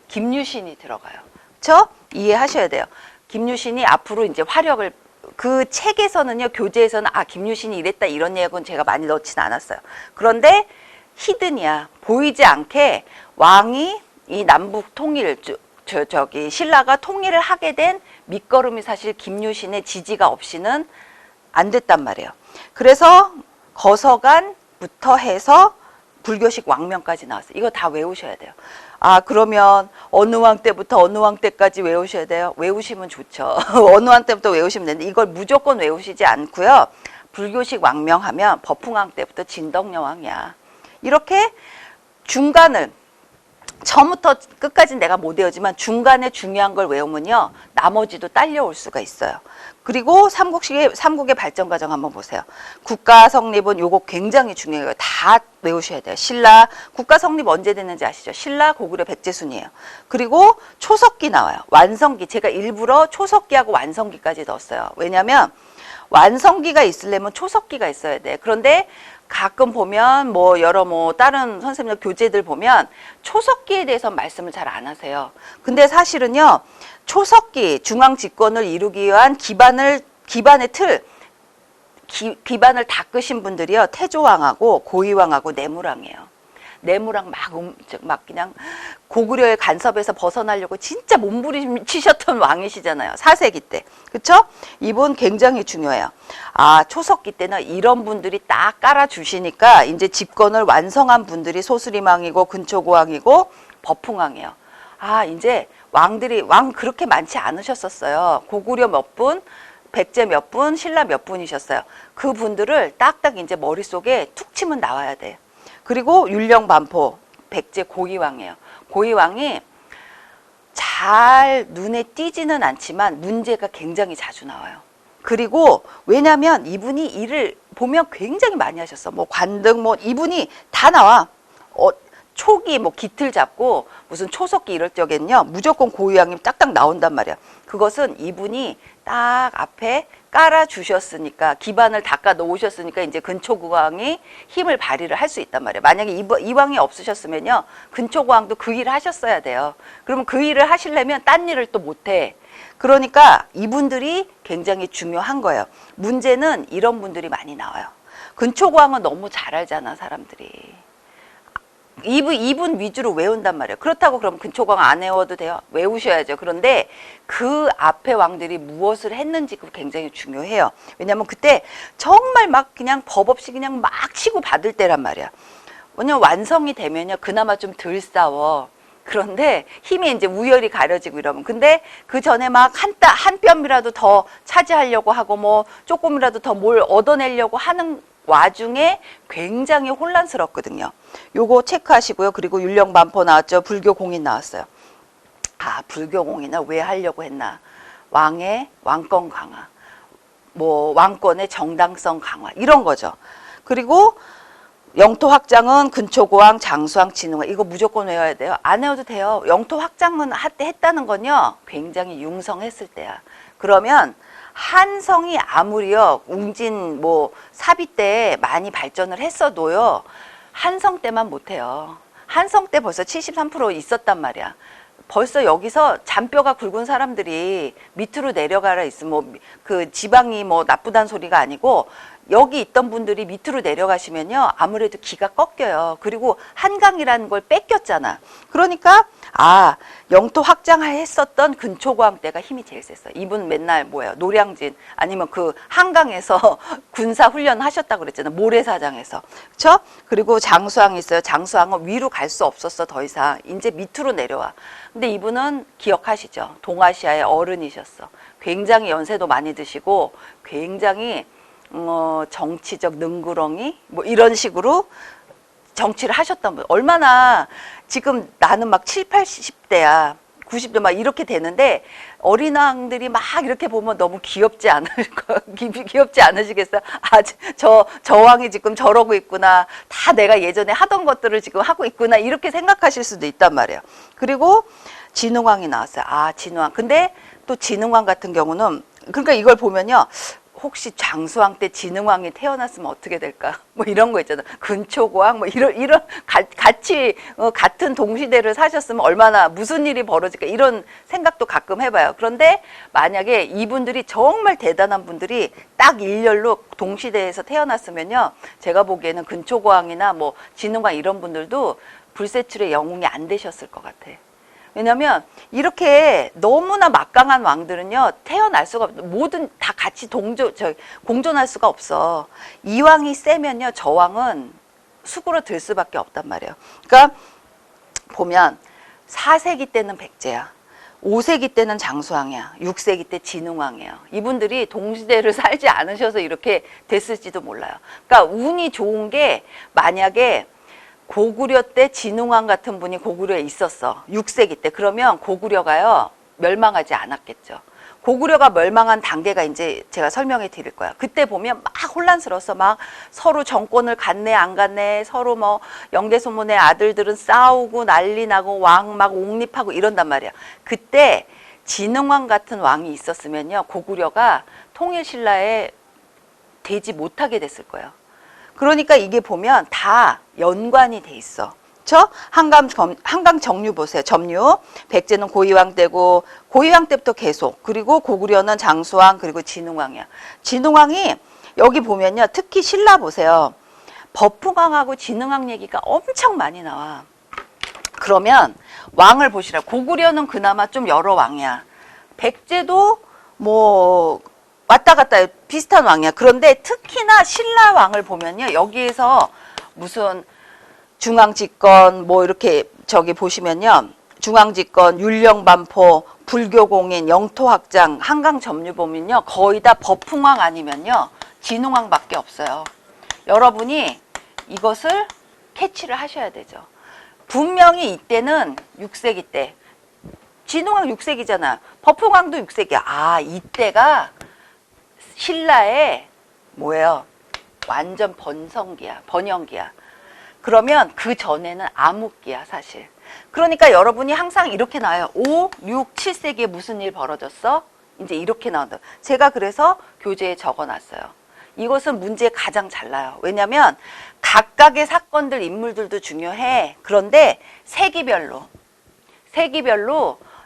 김유신이 들어가요. 그렇죠? 이해하셔야 돼요. 김유신이 앞으로 이제 화력을 그 책에서는요, 교재에서는 아 김유신이 이랬다 이런 얘기는 제가 많이 넣지는 않았어요. 그런데 히든이야. 보이지 않게 왕이 이 남북 통일 신라가 통일을 하게 된 밑거름이 사실 김유신의 지지가 없이는 안 됐단 말이에요. 그래서 거서관부터 해서 불교식 왕명까지 나왔어요. 이거 다 외우셔야 돼요. 아, 그러면 어느 왕 때부터 어느 왕 때까지 외우셔야 돼요? 외우시면 좋죠. 어느 왕 때부터 외우시면 되는데 이걸 무조건 외우시지 않고요. 불교식 왕명하면 버풍왕 때부터 진덕여왕이야. 이렇게 중간을 처음부터 끝까지 내가 못 외우지만 중간에 중요한 걸 외우면요. 나머지도 딸려올 수가 있어요. 그리고 삼국의 발전 과정 한번 보세요. 국가 성립은 요거 굉장히 중요해요. 다 외우셔야 돼요. 신라, 국가 성립 언제 됐는지 아시죠? 신라, 고구려, 백제순이에요. 그리고 초석기 나와요. 완성기. 제가 일부러 초석기하고 완성기까지 넣었어요. 왜냐면 완성기가 있으려면 초석기가 있어야 돼. 그런데 가끔 보면 뭐 여러 뭐 다른 선생님들 교재들 보면 초석기에 대해서 말씀을 잘 안 하세요. 근데 사실은요. 초석기 중앙 집권을 이루기 위한 기반의 틀 기반을 닦으신 분들이요. 태조왕하고 고이왕하고 내무왕이에요. 내무랑 막 그냥 고구려의 간섭에서 벗어나려고 진짜 몸부림치셨던 왕이시잖아요. 4세기 때. 그쵸? 이분 굉장히 중요해요. 아, 초석기 때는 이런 분들이 딱 깔아주시니까 이제 집권을 완성한 분들이 소수림왕이고 근초고왕이고 버풍왕이에요. 아, 이제 왕 그렇게 많지 않으셨었어요. 고구려 몇 분, 백제 몇 분, 신라 몇 분이셨어요. 그 분들을 딱딱 이제 머릿속에 툭 치면 나와야 돼요. 그리고 율령반포, 백제 고이왕이에요. 고이왕이 잘 눈에 띄지는 않지만 문제가 굉장히 자주 나와요. 그리고 왜냐면 이분이 일을 보면 굉장히 많이 하셨어. 뭐 관등 뭐 이분이 다 나와. 초기 뭐 기틀 잡고 무슨 초석기 이럴 적에는요. 무조건 고이왕이 딱딱 나온단 말이야. 그것은 이분이 딱 앞에 깔아주셨으니까 기반을 닦아 놓으셨으니까 이제 근초고왕이 힘을 발휘를 할 수 있단 말이에요. 만약에 이 왕이 없으셨으면요. 근초고왕도 그 일을 하셨어야 돼요. 그러면 그 일을 하시려면 딴 일을 또 못해. 그러니까 이분들이 굉장히 중요한 거예요. 문제는 이런 분들이 많이 나와요. 근초고왕은 너무 잘 알잖아 사람들이. 이분 위주로 외운단 말이에요. 그렇다고 그럼 근초고왕 안 외워도 돼요? 외우셔야죠. 그런데 그 앞에 왕들이 무엇을 했는지 그거 굉장히 중요해요. 왜냐면 그때 정말 막 그냥 법 없이 그냥 막 치고 받을 때란 말이야. 왜냐면 완성이 되면요. 그나마 좀 덜 싸워. 그런데 힘이 이제 우열이 가려지고 이러면. 근데 그 전에 막 한 뼘이라도 더 차지하려고 하고 뭐 조금이라도 더 뭘 얻어내려고 하는 와중에 굉장히 혼란스럽거든요. 요거 체크하시고요. 그리고 율령반포 나왔죠. 불교공인 나왔어요. 아, 불교공인을 왜 하려고 했나. 왕의 왕권 강화, 뭐 왕권의 정당성 강화 이런 거죠. 그리고 영토 확장은 근초고왕, 장수왕, 진흥왕. 이거 무조건 외워야 돼요. 안 외워도 돼요. 영토 확장은 했다는 건요, 굉장히 융성했을 때야. 그러면 한성이 아무리요, 웅진 뭐 사비 때 많이 발전을 했어도요, 한성 때만 못해요. 한성 때 벌써 73% 있었단 말이야. 벌써 여기서 잔뼈가 굵은 사람들이 밑으로 내려가라 있으면 뭐 그 지방이 뭐 나쁘다는 소리가 아니고, 여기 있던 분들이 밑으로 내려가시면요, 아무래도 기가 꺾여요. 그리고 한강이라는 걸 뺏겼잖아. 그러니까 영토 확장했었던 근초고왕 때가 힘이 제일 셌어. 이분 맨날 뭐예요, 노량진 아니면 그 한강에서 군사 훈련 하셨다고 그랬잖아, 모래사장에서. 그렇죠? 그리고 장수왕이 있어요. 장수왕은 위로 갈 수 없었어. 더 이상 이제 밑으로 내려와. 근데 이분은 기억하시죠? 동아시아의 어른이셨어. 굉장히 연세도 많이 드시고 굉장히 정치적 능구렁이 뭐 이런 식으로 정치를 하셨던 분. 얼마나 지금 나는 막 7, 80대야. 90대 막 이렇게 되는데 어린왕들이 막 이렇게 보면 너무 귀엽지 귀엽지 않으시겠어요? 저 왕이 지금 저러고 있구나. 다 내가 예전에 하던 것들을 지금 하고 있구나. 이렇게 생각하실 수도 있단 말이에요. 그리고 진흥왕이 나왔어요. 진흥왕. 근데 또 진흥왕 같은 경우는, 그러니까 이걸 보면요, 혹시 장수왕 때 진흥왕이 태어났으면 어떻게 될까? 뭐 이런 거 있잖아. 근초고왕 뭐 이런 같이 같은 동시대를 사셨으면 얼마나 무슨 일이 벌어질까? 이런 생각도 가끔 해봐요. 그런데 만약에 이분들이 정말 대단한 분들이 딱 일렬로 동시대에서 태어났으면요, 제가 보기에는 근초고왕이나 뭐 진흥왕 이런 분들도 불세출의 영웅이 안 되셨을 것 같아. 왜냐면 이렇게 너무나 막강한 왕들은요, 태어날 수가 없어. 뭐든 다 같이 공존할 수가 없어. 이 왕이 세면요, 저 왕은 수그러들 수밖에 없단 말이에요. 그러니까 보면 4세기 때는 백제야, 5세기 때는 장수왕이야, 6세기 때 진흥왕이에요. 이분들이 동시대를 살지 않으셔서 이렇게 됐을지도 몰라요. 그러니까 운이 좋은 게, 만약에 고구려 때 진흥왕 같은 분이 고구려에 있었어, 6세기 때. 그러면 고구려가요, 멸망하지 않았겠죠. 고구려가 멸망한 단계가 이제 제가 설명해 드릴 거야. 그때 보면 막 혼란스러웠어. 막 서로 정권을 갖네 안 갖네, 서로 뭐 영대소문의 아들들은 싸우고 난리 나고 왕 막 옹립하고 이런단 말이야. 그때 진흥왕 같은 왕이 있었으면요, 고구려가 통일신라에 되지 못하게 됐을 거예요. 그러니까 이게 보면 다 연관이 돼 있어. 그렇죠? 한강 정류 보세요. 점류. 백제는 고이왕 때고, 고이왕 때부터 계속. 그리고 고구려는 장수왕, 그리고 진흥왕이야. 진흥왕이 여기 보면요, 특히 신라 보세요. 법흥왕하고 진흥왕 얘기가 엄청 많이 나와. 그러면 왕을 보시라. 고구려는 그나마 좀 여러 왕이야. 백제도 뭐 왔다 갔다 비슷한 왕이야. 그런데 특히나 신라 왕을 보면요, 여기에서 무슨 중앙집권 뭐 이렇게 저기 보시면요, 중앙집권, 율령반포, 불교공인, 영토확장, 한강 점유 보면요, 거의 다 법흥왕 아니면요 진흥왕밖에 없어요. 여러분이 이것을 캐치를 하셔야 되죠. 분명히 이때는 6세기 때, 진흥왕 6세기잖아. 법흥왕도 6세기야. 이때가 신라의 뭐예요? 완전 번영기야. 그러면 그 전에는 암흑기야, 사실. 그러니까 여러분이 항상 이렇게 나와요. 5, 6, 7세기에 무슨 일 벌어졌어? 이제 이렇게 나온다. 제가 그래서 교재에 적어놨어요. 이것은 문제에 가장 잘 나요. 왜냐하면 각각의 사건들, 인물들도 중요해. 그런데 세기별로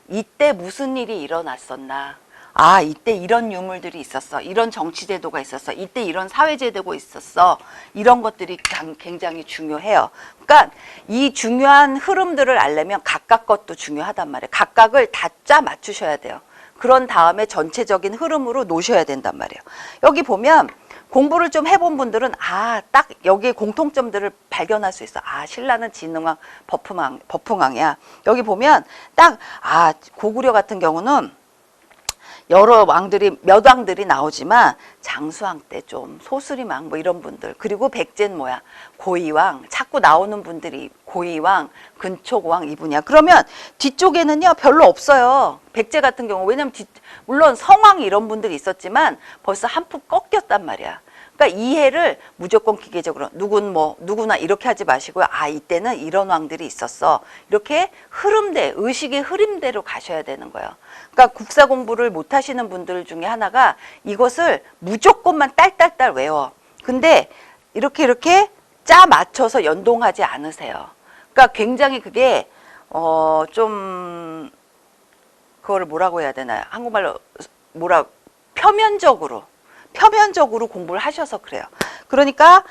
이때 무슨 일이 일어났었나, 이때 이런 유물들이 있었어, 이런 정치제도가 있었어, 이때 이런 사회제도가 있었어, 이런 것들이 굉장히 중요해요. 그러니까 이 중요한 흐름들을 알려면 각각 것도 중요하단 말이에요. 각각을 다 짜 맞추셔야 돼요. 그런 다음에 전체적인 흐름으로 놓으셔야 된단 말이에요. 여기 보면 공부를 좀 해본 분들은 딱 여기에 공통점들을 발견할 수 있어. 신라는 진흥왕, 법흥왕이야. 여기 보면 딱 고구려 같은 경우는 여러 왕들이, 몇 왕들이 나오지만 장수왕 때 좀 소수리왕 뭐 이런 분들, 그리고 백제는 뭐야, 고이왕, 자꾸 나오는 분들이 고이왕, 근초고왕 이분이야. 그러면 뒤쪽에는요 별로 없어요, 백제 같은 경우. 왜냐면 물론 성왕 이런 분들이 있었지만 벌써 한 푼 꺾였단 말이야. 그러니까 이해를 무조건 기계적으로 누구나 이렇게 하지 마시고요. 아, 이때는 이런 왕들이 있었어. 이렇게 흐름대, 의식의 흐름대로 가셔야 되는 거예요. 그러니까 국사 공부를 못 하시는 분들 중에 하나가 이것을 무조건만 딸딸딸 외워. 근데 이렇게 짜 맞춰서 연동하지 않으세요. 그러니까 굉장히 그게 좀 그거를 뭐라고 해야 되나요? 한국말로 표면적으로 공부를 하셔서 그래요. 그러니까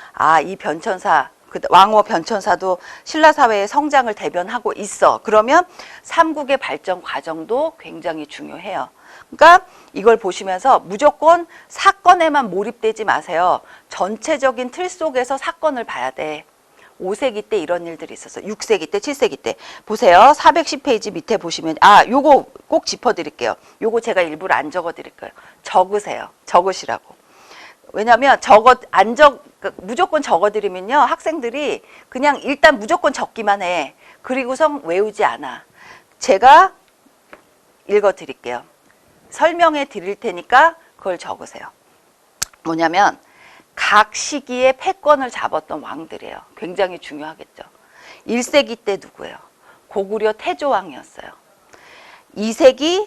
이 변천사, 왕호 변천사도 신라 사회의 성장을 대변하고 있어. 그러면 삼국의 발전 과정도 굉장히 중요해요. 그러니까 이걸 보시면서 무조건 사건에만 몰입되지 마세요. 전체적인 틀 속에서 사건을 봐야 돼. 5세기 때 이런 일들이 있었어. 6세기 때, 7세기 때. 보세요. 410페이지 밑에 보시면, 요거 꼭 짚어드릴게요. 요거 제가 일부러 안 적어드릴 거예요. 적으세요. 적으시라고. 왜냐면 무조건 적어드리면요. 학생들이 그냥 일단 무조건 적기만 해. 그리고선 외우지 않아. 제가 읽어드릴게요. 설명해 드릴 테니까 그걸 적으세요. 뭐냐면, 각 시기에 패권을 잡았던 왕들이에요. 굉장히 중요하겠죠. 1세기 때 누구예요? 고구려 태조왕이었어요. 2세기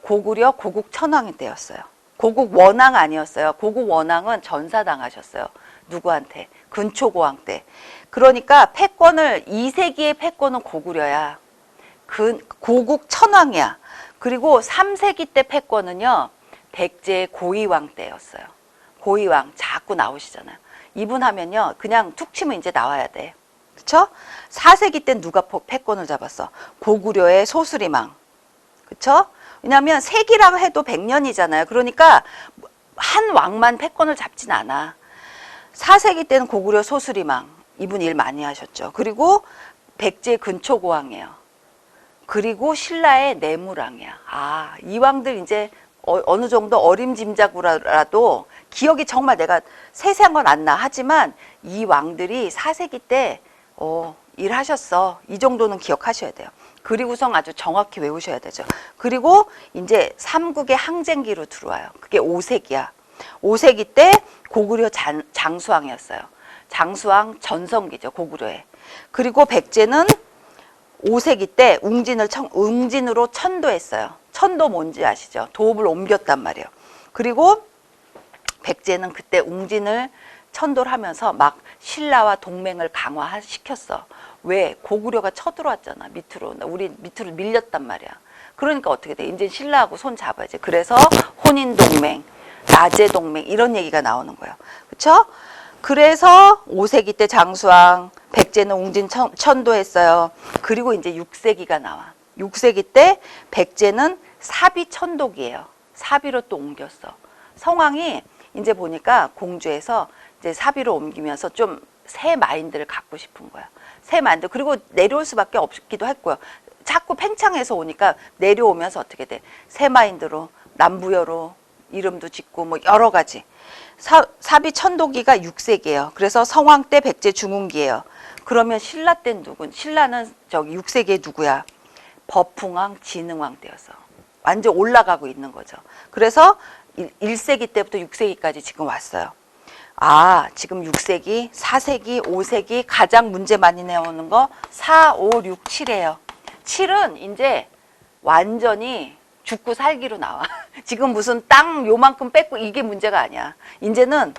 고구려 고국 천왕이 되었어요. 고국 원왕 아니었어요. 고국 원왕은 전사당하셨어요. 누구한테? 근초고왕 때. 그러니까 패권을 2세기의 패권은 고구려야. 고국 천왕이야. 그리고 3세기 때 패권은요. 백제 고이왕 때였어요. 고이왕 자꾸 나오시잖아요. 이분 하면요. 그냥 툭 치면 이제 나와야 돼. 그쵸? 4세기 땐 누가 패권을 잡았어? 고구려의 소수리망. 그쵸? 왜냐하면 세기라고 해도 100년이잖아요. 그러니까 한 왕만 패권을 잡진 않아. 4세기 때는 고구려 소수리망. 이분 일 많이 하셨죠. 그리고 백제 근초고왕이에요. 그리고 신라의 내무랑이야. 이 왕들 이제 어느 정도 어림짐작으로라도 기억이 정말 내가 세세한 건 안 나. 하지만 이 왕들이 4세기 때 일하셨어. 이 정도는 기억하셔야 돼요. 그리고선 아주 정확히 외우셔야 되죠. 그리고 이제 삼국의 항쟁기로 들어와요. 그게 5세기야. 5세기 때 고구려 장수왕이었어요. 장수왕 전성기죠. 고구려에. 그리고 백제는 5세기 때 웅진으로 천도했어요. 천도 뭔지 아시죠? 도읍을 옮겼단 말이에요. 그리고 백제는 그때 웅진을 천도를 하면서 막 신라와 동맹을 강화시켰어. 왜? 고구려가 쳐들어왔잖아. 우리 밑으로 밀렸단 말이야. 그러니까 어떻게 돼? 이제 신라하고 손 잡아야지. 그래서 혼인동맹, 나제동맹 이런 얘기가 나오는 거예요. 그렇죠? 그래서 5세기 때 장수왕, 백제는 웅진 천도했어요. 그리고 이제 6세기가 나와. 6세기 때 백제는 사비 천독이에요. 사비로 또 옮겼어. 성왕이 이제 보니까 공주에서 이제 사비로 옮기면서 좀 새 마인드를 갖고 싶은 거야. 새 마인드. 그리고 내려올 수밖에 없기도 했고요. 자꾸 팽창해서 오니까 내려오면서 어떻게 돼? 새 마인드로 남부여로 이름도 짓고 뭐 여러 가지. 사비 천도기가 6세기예요. 그래서 성왕 때 백제 중흥기예요. 그러면 신라 땐 신라는 6세기에 누구야? 법풍왕, 진흥왕 때였어. 완전 올라가고 있는 거죠. 그래서 1세기 때부터 6세기까지 지금 왔어요. 지금 6세기, 4세기, 5세기 가장 문제 많이 나오는 거 4, 5, 6, 7이에요. 7은 이제 완전히 죽고 살기로 나와. 지금 무슨 땅 요만큼 뺏고 이게 문제가 아니야. 이제는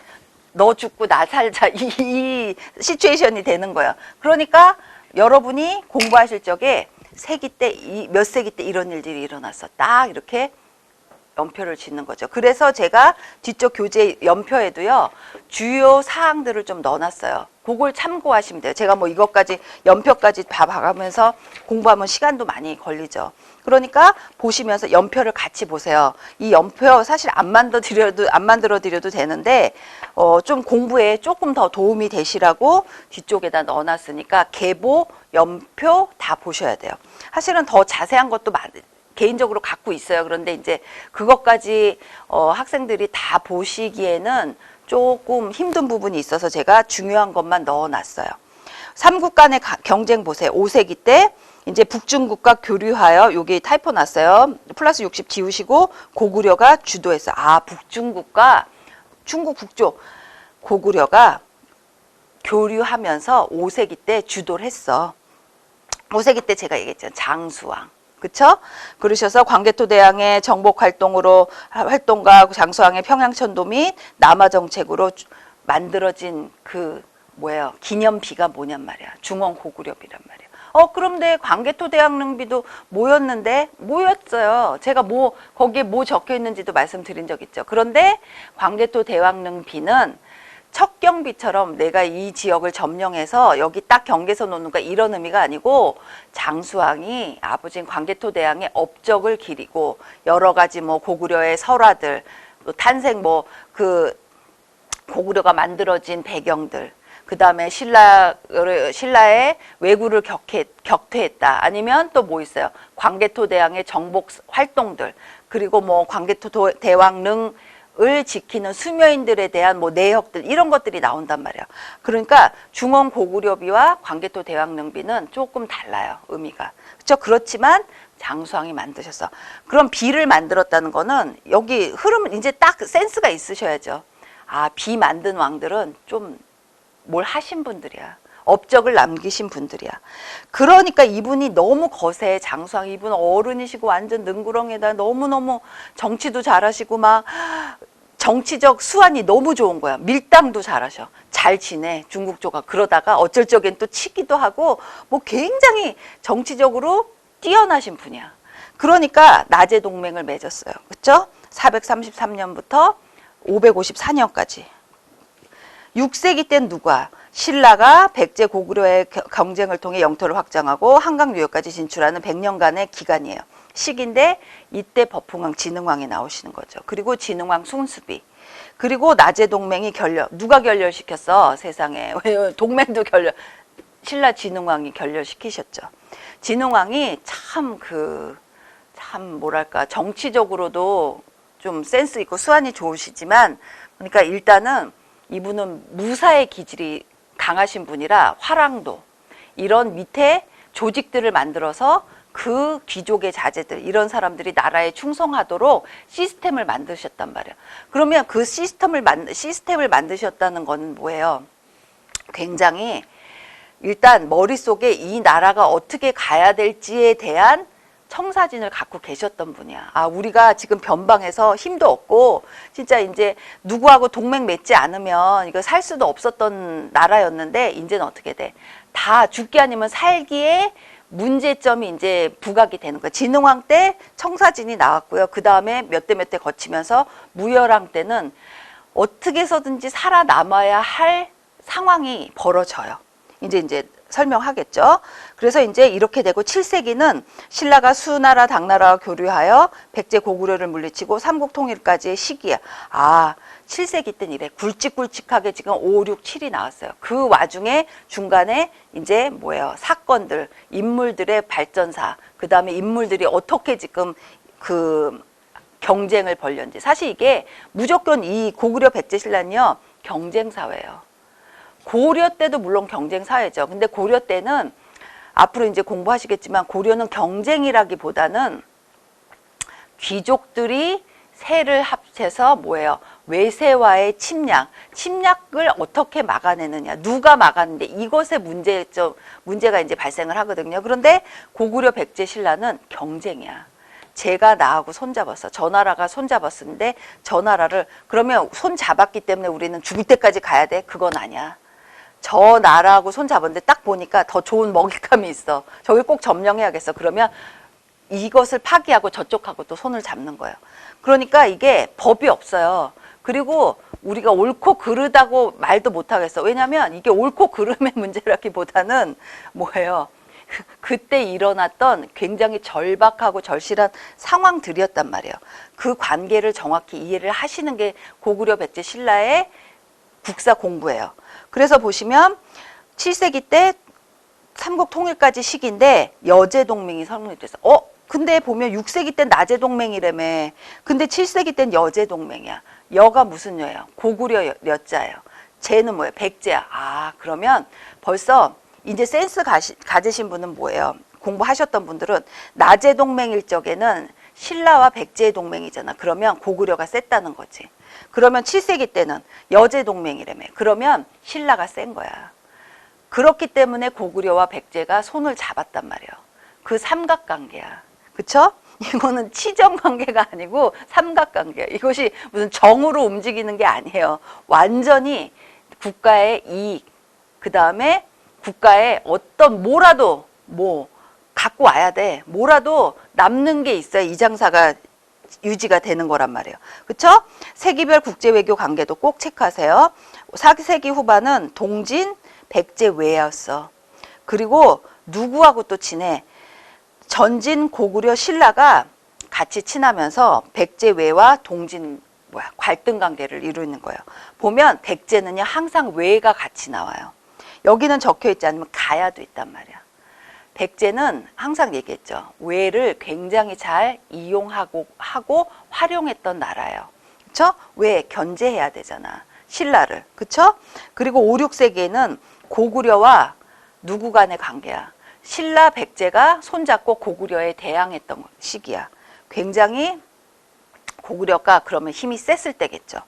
너 죽고 나 살자 이 시츄에이션이 되는 거야. 그러니까 여러분이 공부하실 적에 세기 때, 몇 세기 때 이런 일들이 일어났어. 딱 이렇게 연표를 짓는 거죠. 그래서 제가 뒤쪽 교재 연표에도요, 주요 사항들을 좀 넣어놨어요. 그걸 참고하시면 돼요. 제가 뭐 이것까지, 연표까지 다 봐가면서 공부하면 시간도 많이 걸리죠. 그러니까 보시면서 연표를 같이 보세요. 이 연표 사실 안 만들어 드려도 되는데, 좀 공부에 조금 더 도움이 되시라고 뒤쪽에다 넣어놨으니까 계보, 연표 다 보셔야 돼요. 사실은 더 자세한 것도 개인적으로 갖고 있어요. 그런데 이제 그것까지 학생들이 다 보시기에는 조금 힘든 부분이 있어서 제가 중요한 것만 넣어놨어요. 삼국 간의 경쟁 보세요. 5세기 때 이제 북중국과 교류하여 여기 타이포 났어요. 플러스 60 지우시고 고구려가 주도했어요. 북중국과 중국 북쪽 고구려가 교류하면서 5세기 때 주도를 했어. 5세기 때 제가 얘기했잖아요. 장수왕. 그쵸? 그러셔서 광개토대왕의 정복 활동과 장수왕의 평양천도 및 남하 정책으로 만들어진 기념비가 뭐냔 말이야. 중원 고구려비란 말이야. 그럼 내 광개토대왕릉비도 모였어요. 제가 거기에 적혀 있는지도 말씀드린 적 있죠. 그런데 광개토대왕릉비는 척경비처럼 내가 이 지역을 점령해서 여기 딱 경계선 놓는 거 이런 의미가 아니고, 장수왕이 아버지인 광개토대왕의 업적을 기리고 여러 가지 고구려의 설화들, 또 탄생 고구려가 만들어진 배경들, 그 다음에 신라의 왜구를 격퇴했다. 아니면 또 뭐 있어요? 광개토대왕의 정복 활동들, 그리고 광개토대왕릉 을 지키는 수묘인들에 대한 내역들, 이런 것들이 나온단 말이에요. 그러니까 중원 고구려비와 광개토 대왕릉비는 조금 달라요, 의미가. 그렇죠? 그렇지만 장수왕이 만드셨어. 그럼 비를 만들었다는 거는 여기 흐름 이제 딱 센스가 있으셔야죠. 비 만든 왕들은 좀 뭘 하신 분들이야. 업적을 남기신 분들이야. 그러니까 이분이 너무 거세. 장수왕 이분 어른이시고 완전 능구렁에다 너무너무 정치도 잘하시고 정치적 수완이 너무 좋은 거야. 밀당도 잘하셔. 잘 지내 중국 조가. 그러다가 어쩔 적엔 또 치기도 하고 굉장히 정치적으로 뛰어나신 분이야. 그러니까 나제 동맹을 맺었어요. 그렇죠? 433년부터 554년까지. 6세기 땐 누가? 신라가 백제 고구려의 경쟁을 통해 영토를 확장하고 한강 유역까지 진출하는 100년간의 기간이에요. 시기인데 이때 버풍왕 진흥왕이 나오시는 거죠. 그리고 진흥왕 숭수비. 그리고 나제 동맹이 누가 결렬시켰어? 세상에. 동맹도 신라 진흥왕이 결렬시키셨죠. 진흥왕이 참 뭐랄까, 정치적으로도 좀 센스 있고 수완이 좋으시지만, 그러니까 일단은 이분은 무사의 기질이 강하신 분이라 화랑도, 이런 밑에 조직들을 만들어서 그 귀족의 자제들, 이런 사람들이 나라에 충성하도록 시스템을 만드셨단 말이에요. 그러면 그 시스템을 만드셨다는 건 뭐예요? 굉장히 일단 머릿속에 이 나라가 어떻게 가야 될지에 대한 청사진을 갖고 계셨던 분이야. 우리가 지금 변방에서 힘도 없고 진짜 이제 누구하고 동맹 맺지 않으면 이거 살 수도 없었던 나라였는데, 이제는 어떻게 돼? 다 죽기 아니면 살기에 문제점이 이제 부각이 되는 거야. 진흥왕 때 청사진이 나왔고요. 그 다음에 몇 대 거치면서 무열왕 때는 어떻게 해서든지 살아남아야 할 상황이 벌어져요. 이제 설명하겠죠. 그래서 이제 이렇게 되고 7세기는 신라가 수나라 당나라와 교류하여 백제 고구려를 물리치고 삼국 통일까지의 시기야. 7세기 땐 이래 굵직굵직하게 지금 5, 6, 7이 나왔어요. 그 와중에 중간에 이제 사건들, 인물들의 발전사, 그 다음에 인물들이 어떻게 지금 경쟁을 벌였는지. 사실 이게 무조건 이 고구려 백제 신라는요, 경쟁 사회예요. 고려 때도 물론 경쟁 사회죠. 근데 고려 때는 앞으로 이제 공부하시겠지만, 고려는 경쟁이라기보다는 귀족들이 세를 합쳐서 외세와의 침략을 어떻게 막아내느냐, 누가 막았는데 이것에 문제가 이제 발생을 하거든요. 그런데 고구려 백제 신라는 경쟁이야. 제가 나하고 손잡았어. 저 나라가 손잡았는데 저 나라를, 그러면 손잡았기 때문에 우리는 죽을 때까지 가야 돼? 그건 아니야. 저 나라하고 손잡았는데 딱 보니까 더 좋은 먹잇감이 있어. 저기 꼭 점령해야겠어. 그러면 이것을 파기하고 저쪽하고 또 손을 잡는 거예요. 그러니까 이게 법이 없어요. 그리고 우리가 옳고 그르다고 말도 못하겠어. 왜냐하면 이게 옳고 그름의 문제라기보다는 그때 일어났던 굉장히 절박하고 절실한 상황들이었단 말이에요. 그 관계를 정확히 이해를 하시는 게 고구려 백제 신라의 국사 공부예요. 그래서 보시면 7세기 때 삼국 통일까지 시기인데 여제 동맹이 성립됐어. 근데 보면 6세기 땐 나제 동맹이라며. 근데 7세기 땐 여제 동맹이야. 여가 무슨 여예요? 고구려 여자예요. 쟤는 뭐예요? 백제야. 그러면 벌써 이제 센스 가지신 분은 뭐예요? 공부하셨던 분들은 나제 동맹일 적에는 신라와 백제의 동맹이잖아. 그러면 고구려가 셌다는 거지. 그러면 7세기 때는 여제 동맹이라며. 그러면 신라가 센 거야. 그렇기 때문에 고구려와 백제가 손을 잡았단 말이에요. 그 삼각관계야. 그쵸? 이거는 치정 관계가 아니고 삼각관계야. 이것이 무슨 정으로 움직이는 게 아니에요. 완전히 국가의 이익, 그 다음에 국가의 어떤 뭐라도 갖고 와야 돼. 뭐라도 남는 게 있어야 이 장사가 유지가 되는 거란 말이에요. 그쵸? 세기별 국제 외교 관계도 꼭 체크하세요. 4세기 후반은 동진, 백제 외였어. 그리고 누구하고 또 친해? 전진, 고구려, 신라가 같이 친하면서 백제 외와 동진 갈등 관계를 이루는 거예요. 보면 백제는요 항상 외가 같이 나와요. 여기는 적혀 있지 않으면 가야도 있단 말이야. 백제는 항상 얘기했죠. 외를 굉장히 잘 이용하고 활용했던 나라예요. 그쵸? 왜? 견제해야 되잖아. 신라를. 그쵸? 그리고 5, 6세기에는 고구려와 누구 간의 관계야? 신라, 백제가 손잡고 고구려에 대항했던 시기야. 굉장히 고구려가 그러면 힘이 셌을 때겠죠.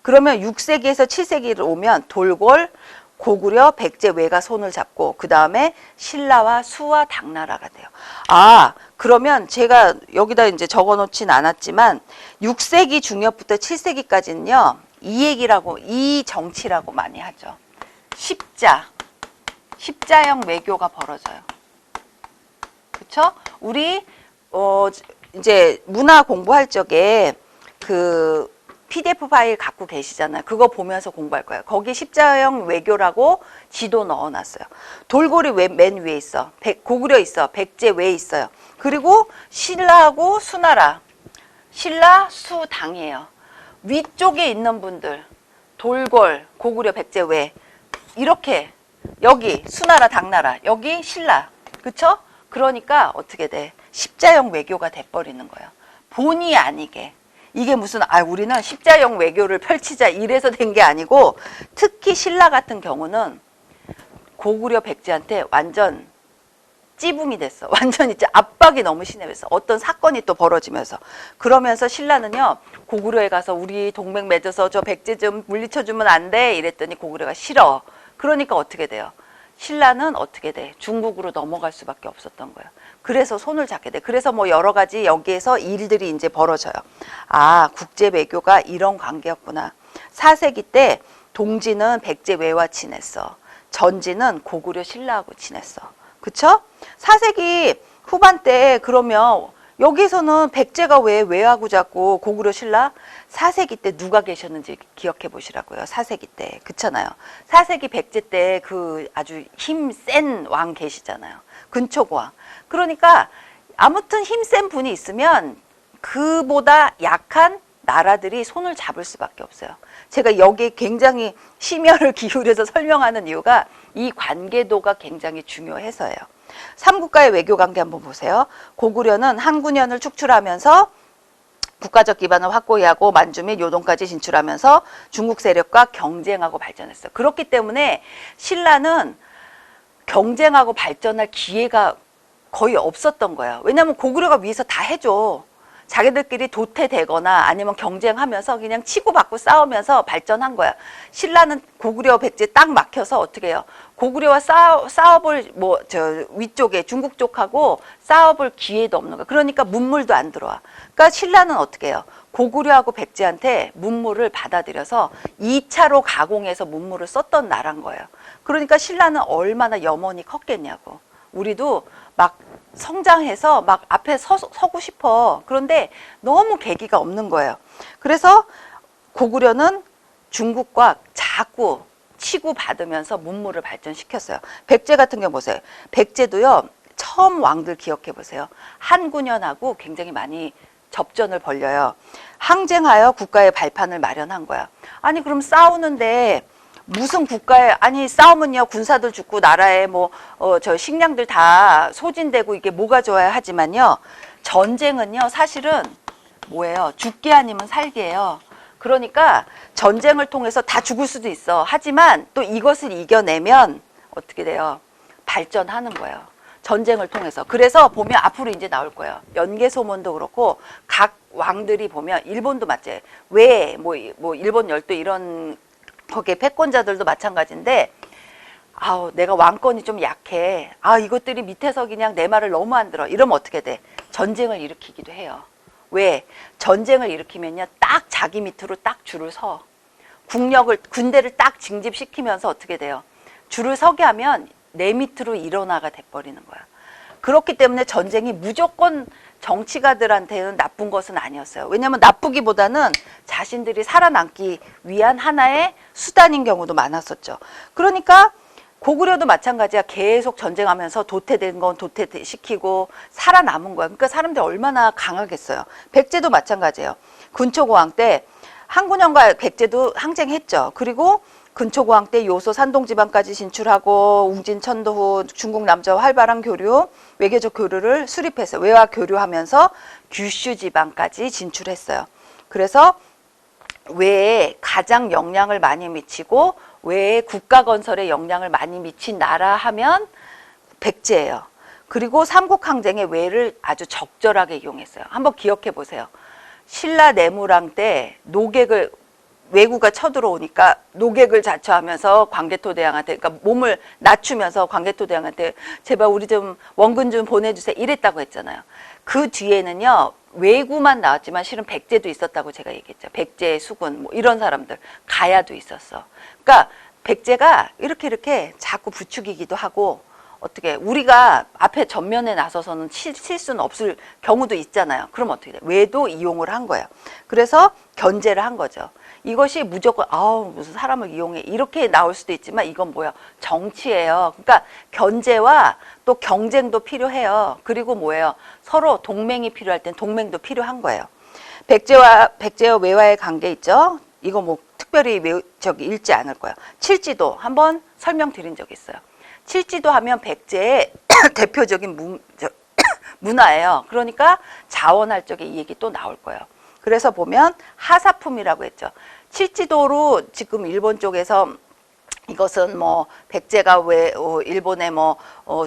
그러면 6세기에서 7세기로 오면 돌골, 고구려, 백제, 외가 손을 잡고 그 다음에 신라와 수와 당나라가 돼요. 아, 그러면 제가 여기다 이제 적어놓진 않았지만 6세기 중엽부터 7세기까지는요. 이 정치라고 많이 하죠. 십자형 외교가 벌어져요. 그쵸? 우리 이제 문화 공부할 적에 그 PDF 파일 갖고 계시잖아요. 그거 보면서 공부할 거예요. 거기 십자형 외교라고 지도 넣어놨어요. 돌고래 맨 위에 있어. 고구려 있어. 백제 외에 있어요. 그리고 신라하고 수나라. 신라, 수, 당이에요. 위쪽에 있는 분들. 돌골, 고구려, 백제 외. 이렇게 여기 수나라, 당나라. 여기 신라. 그쵸? 그러니까 어떻게 돼? 십자형 외교가 돼버리는 거예요. 본의 아니게. 이게 무슨 우리는 십자형 외교를 펼치자 이래서 된 게 아니고 특히 신라 같은 경우는 고구려 백제한테 완전 찌붕이 됐어. 완전히 압박이 너무 심해서 어떤 사건이 또 벌어지면서 그러면서 신라는요 고구려에 가서 우리 동맹 맺어서 저 백제 좀 물리쳐주면 안 돼 이랬더니 고구려가 싫어. 그러니까 어떻게 돼요? 신라는 어떻게 돼? 중국으로 넘어갈 수밖에 없었던 거예요. 그래서 손을 잡게 돼. 그래서 뭐 여러 가지 여기에서 일들이 이제 벌어져요. 아, 국제 외교가 이런 관계였구나. 4세기 때 동지는 백제 외와 친했어. 전지는 고구려 신라하고 친했어. 그쵸? 4세기 후반 때 그러면 여기서는 백제가 왜 외하고 자꾸 고구려 신라? 4세기 때 누가 계셨는지 기억해 보시라고요. 4세기 때. 그렇잖아요. 4세기 백제 때 그 아주 힘 센 왕 계시잖아요. 근초고왕. 그러니까 아무튼 힘센 분이 있으면 그보다 약한 나라들이 손을 잡을 수밖에 없어요. 제가 여기에 굉장히 심혈을 기울여서 설명하는 이유가 이 관계도가 굉장히 중요해서예요. 삼국가의 외교관계 한번 보세요. 고구려는 한군현을 축출하면서 국가적 기반을 확고히 하고 만주 및 요동까지 진출하면서 중국 세력과 경쟁하고 발전했어요. 그렇기 때문에 신라는 경쟁하고 발전할 기회가 거의 없었던 거예요. 왜냐하면 고구려가 위에서 다 해줘. 자기들끼리 도태되거나 아니면 경쟁하면서 그냥 치고받고 싸우면서 발전한 거야. 신라는 고구려 백제 딱 막혀서 어떻게 해요? 고구려와 싸워볼 위쪽에 중국 쪽하고 싸워볼 기회도 없는 거야. 그러니까 문물도 안 들어와. 그러니까 신라는 어떻게 해요? 고구려하고 백제한테 문물을 받아들여서 2차로 가공해서 문물을 썼던 나라인 거예요. 그러니까 신라는 얼마나 염원이 컸겠냐고. 우리도 막 성장해서 막 앞에 서고 싶어. 그런데 너무 계기가 없는 거예요. 그래서 고구려는 중국과 자꾸 치고받으면서 문물을 발전시켰어요. 백제 같은 경우 보세요. 백제도요. 처음 왕들 기억해 보세요. 한군현하고 굉장히 많이 접전을 벌려요. 항쟁하여 국가의 발판을 마련한 거야. 아니 그럼 싸우는데 무슨 국가에 싸우면요 군사들 죽고 나라에 저 식량들 다 소진되고 이게 뭐가 좋아야 하지만요 전쟁은요 사실은 뭐예요? 죽기 아니면 살기예요. 그러니까 전쟁을 통해서 다 죽을 수도 있어. 하지만 또 이것을 이겨내면 어떻게 돼요? 발전하는 거예요. 전쟁을 통해서. 그래서 보면 앞으로 이제 나올 거예요. 연개소문도 그렇고 각 왕들이 보면 일본도 맞지. 왜 뭐 일본 열도 이런 거기에 패권자들도 마찬가지인데 아우 내가 왕권이 좀 약해. 아 이것들이 밑에서 그냥 내 말을 너무 안 들어. 이러면 어떻게 돼? 전쟁을 일으키기도 해요. 왜? 전쟁을 일으키면요. 딱 자기 밑으로 딱 줄을 서. 군대를 딱 징집시키면서 어떻게 돼요? 줄을 서게 하면 내 밑으로 일어나가 돼버리는 거야. 그렇기 때문에 전쟁이 무조건 정치가들한테는 나쁜 것은 아니었어요. 왜냐하면 나쁘기보다는 자신들이 살아남기 위한 하나의 수단인 경우도 많았었죠. 그러니까 고구려도 마찬가지야. 계속 전쟁하면서 도태된 건 도태시키고 살아남은 거야. 그러니까 사람들이 얼마나 강하겠어요. 백제도 마찬가지예요. 근초고왕 때 한군영과 백제도 항쟁했죠. 그리고 근초고왕 때 요소 산동지방까지 진출하고 웅진 천도 후 중국 남자와 활발한 교류, 외교적 교류를 수립해서 외화 교류하면서 규슈 지방까지 진출했어요. 그래서 외에 가장 영향을 많이 미치고 외에 국가 건설에 영향을 많이 미친 나라 하면 백제예요. 그리고 삼국항쟁의 외를 아주 적절하게 이용했어요. 한번 기억해 보세요. 신라 내무랑 때 노객을 왜구가 쳐들어오니까 노객을 자처하면서 광개토대왕한테 그러니까 몸을 낮추면서 광개토대왕한테 제발 우리 좀 원군 좀 보내주세요 이랬다고 했잖아요. 그 뒤에는요 왜구만 나왔지만 실은 백제도 있었다고 제가 얘기했죠. 백제, 수군 뭐 이런 사람들 가야도 있었어. 그러니까 백제가 이렇게 자꾸 부추기기도 하고 어떻게 우리가 앞에 전면에 나서서는 실수는 없을 경우도 있잖아요. 그럼 어떻게 돼? 외도 이용을 한 거예요. 그래서 견제를 한 거죠. 이것이 무조건 아우 무슨 사람을 이용해 이렇게 나올 수도 있지만 이건 뭐야? 정치예요. 그러니까 견제와 또 경쟁도 필요해요. 그리고 뭐예요? 서로 동맹이 필요할 땐 동맹도 필요한 거예요. 백제와 외와의 관계 있죠? 이거 뭐 특별히 읽지 않을 거예요. 칠지도 한번 설명드린 적 있어요. 칠지도 하면 백제의 대표적인 문화예요. 그러니까 자원할 적에 이 얘기 또 나올 거예요. 그래서 보면 하사품이라고 했죠. 칠지도로 지금 일본 쪽에서 이것은 뭐 백제가 왜 일본에 뭐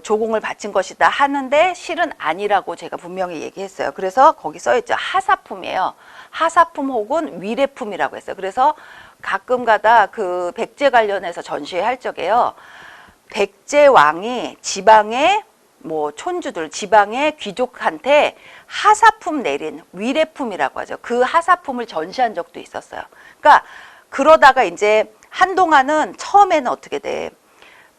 조공을 바친 것이다 하는데 실은 아니라고 제가 분명히 얘기했어요. 그래서 거기 써있죠. 하사품이에요. 하사품 혹은 위례품이라고 했어요. 그래서 가끔가다 그 백제 관련해서 전시회할 적에요. 백제 왕이 지방의 뭐 촌주들, 지방의 귀족한테 하사품 내린 위례품이라고 하죠. 그 하사품을 전시한 적도 있었어요. 그러니까 그러다가 이제 한동안은 처음에는 어떻게 돼?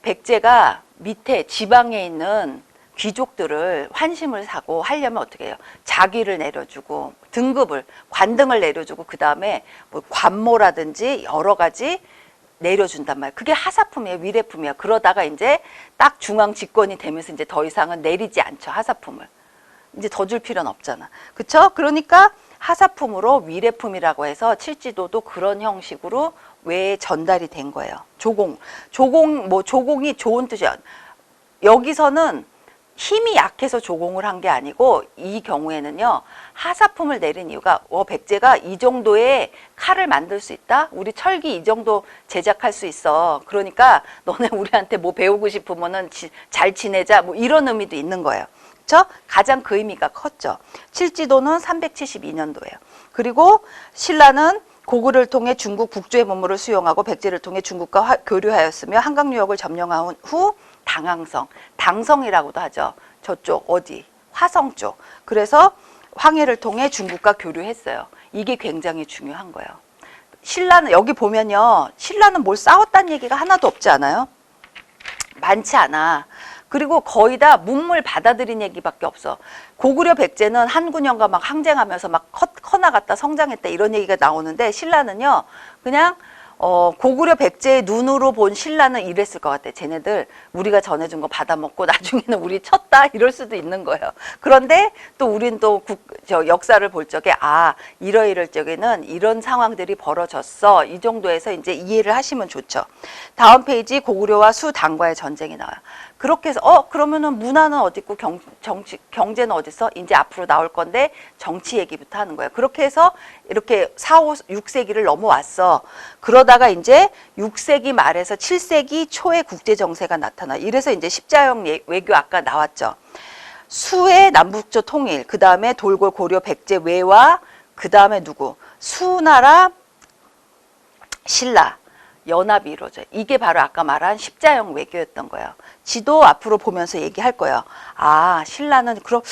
백제가 밑에 지방에 있는 귀족들을 환심을 사고 하려면 어떻게 해요? 자기를 내려주고 등급을 관등을 내려주고 그 다음에 뭐 관모라든지 여러 가지 내려준단 말이에요. 그게 하사품이에요. 위례품이에요. 그러다가 이제 딱 중앙 집권이 되면서 이제 더 이상은 내리지 않죠. 하사품을. 이제 더 줄 필요는 없잖아. 그쵸? 그러니까 하사품으로 위례품이라고 해서 칠지도도 그런 형식으로 왜 전달이 된 거예요. 조공이 좋은 뜻이야. 여기서는 힘이 약해서 조공을 한 게 아니고 이 경우에는요. 하사품을 내린 이유가 백제가 이 정도의 칼을 만들 수 있다? 우리 철기 이 정도 제작할 수 있어. 그러니까 너네 우리한테 뭐 배우고 싶으면은 잘 지내자. 뭐 이런 의미도 있는 거예요. 그렇죠? 가장 그 의미가 컸죠. 칠지도는 372년도예요. 그리고 신라는 고구려를 통해 중국 북조의 문물을 수용하고 백제를 통해 중국과 교류하였으며 한강 유역을 점령한 후 당성이라고도 하죠. 저쪽 어디? 화성 쪽. 그래서 황해를 통해 중국과 교류했어요. 이게 굉장히 중요한 거예요. 신라는 여기 보면요. 신라는 뭘 싸웠다는 얘기가 하나도 없지 않아요? 많지 않아. 그리고 거의 다 문물 받아들인 얘기밖에 없어. 고구려 백제는 한군영과 막 항쟁하면서 막 커나갔다 성장했다 이런 얘기가 나오는데 신라는요. 그냥 고구려 백제의 눈으로 본 신라는 이랬을 것 같아. 쟤네들 우리가 전해준 거 받아먹고 나중에는 우리 쳤다 이럴 수도 있는 거예요. 그런데 또 우린 또 역사를 볼 적에 이러이럴 적에는 이런 상황들이 벌어졌어. 이 정도에서 이제 이해를 하시면 좋죠. 다음 페이지 고구려와 수당과의 전쟁이 나와요. 그렇게 해서 그러면은 문화는 어디 있고 경제는 어디 있어? 이제 앞으로 나올 건데 정치 얘기부터 하는 거예요. 그렇게 해서 이렇게 4, 5, 6세기를 넘어왔어. 그러다가 이제 6세기 말에서 7세기 초에 국제 정세가 나타나. 이래서 이제 십자형 외교 아까 나왔죠. 수의 남북조 통일, 그 다음에 돌골 고려 백제 외와, 그 다음에 누구? 수나라 신라 연합이 이루어져요. 이게 바로 아까 말한 십자형 외교였던 거예요. 지도 앞으로 보면서 얘기할 거예요. 아, 신라는 그럼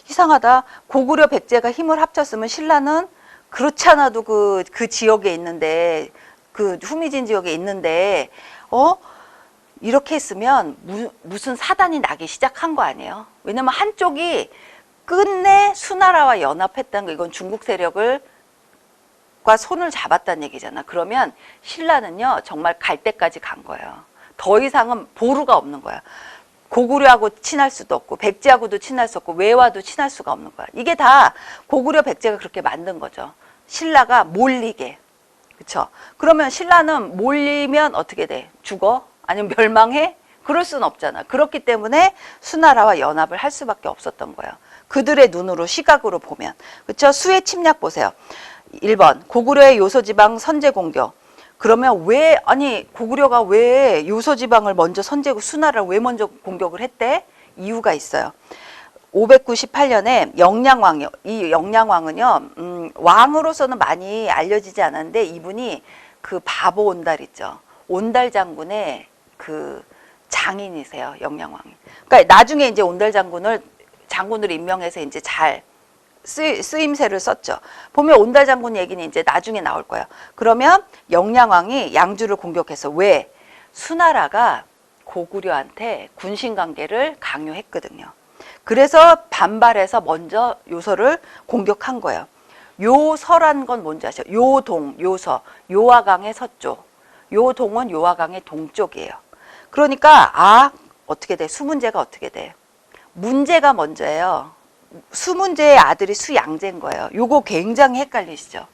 이상하다. 고구려 백제가 힘을 합쳤으면 신라는 그렇지 않아도 그 지역에 있는데, 그 후미진 지역에 있는데 이렇게 했으면 무슨 사단이 나기 시작한 거 아니에요? 왜냐면 한쪽이 끝내 수나라와 연합했다는 거, 이건 중국 세력을 손을 잡았다는 얘기잖아. 그러면 신라는요 정말 갈 때까지 간 거예요. 더 이상은 보루가 없는 거야. 고구려하고 친할 수도 없고 백제하고도 친할 수 없고 외와도 친할 수가 없는 거야. 이게 다 고구려 백제가 그렇게 만든 거죠. 신라가 몰리게. 그렇죠? 그러면 신라는 몰리면 어떻게 돼? 죽어? 아니면 멸망해? 그럴 수는 없잖아. 그렇기 때문에 수나라와 연합을 할 수밖에 없었던 거예요. 그들의 눈으로, 시각으로 보면. 그렇죠? 수의 침략 보세요. 1번 고구려의 요소지방 선제 공격. 그러면 왜 고구려가 왜 요소지방을 먼저 선제고 수나라를 왜 먼저 공격을 했대? 이유가 있어요. 598년에 영량왕이요. 이 영량왕은요 왕으로서는 많이 알려지지 않았는데 이분이 그 바보 온달 있죠. 온달 장군의 그 장인이세요. 영량왕이. 그러니까 나중에 이제 온달 장군으로 임명해서 이제 잘 쓰임새를 썼죠. 보면 온달 장군 얘기는 이제 나중에 나올 거예요. 그러면 영량왕이 양주를 공격해서 왜? 수나라가 고구려한테 군신관계를 강요했거든요. 그래서 반발해서 먼저 요서를 공격한 거예요. 요서란 건 뭔지 아시죠? 요동, 요서, 요하강의 서쪽. 요동은 요하강의 동쪽이에요. 그러니까 어떻게 돼? 수문제가 어떻게 돼? 문제가 먼저예요. 수문제의 아들이 수양제인 거예요. 요거 굉장히 헷갈리시죠?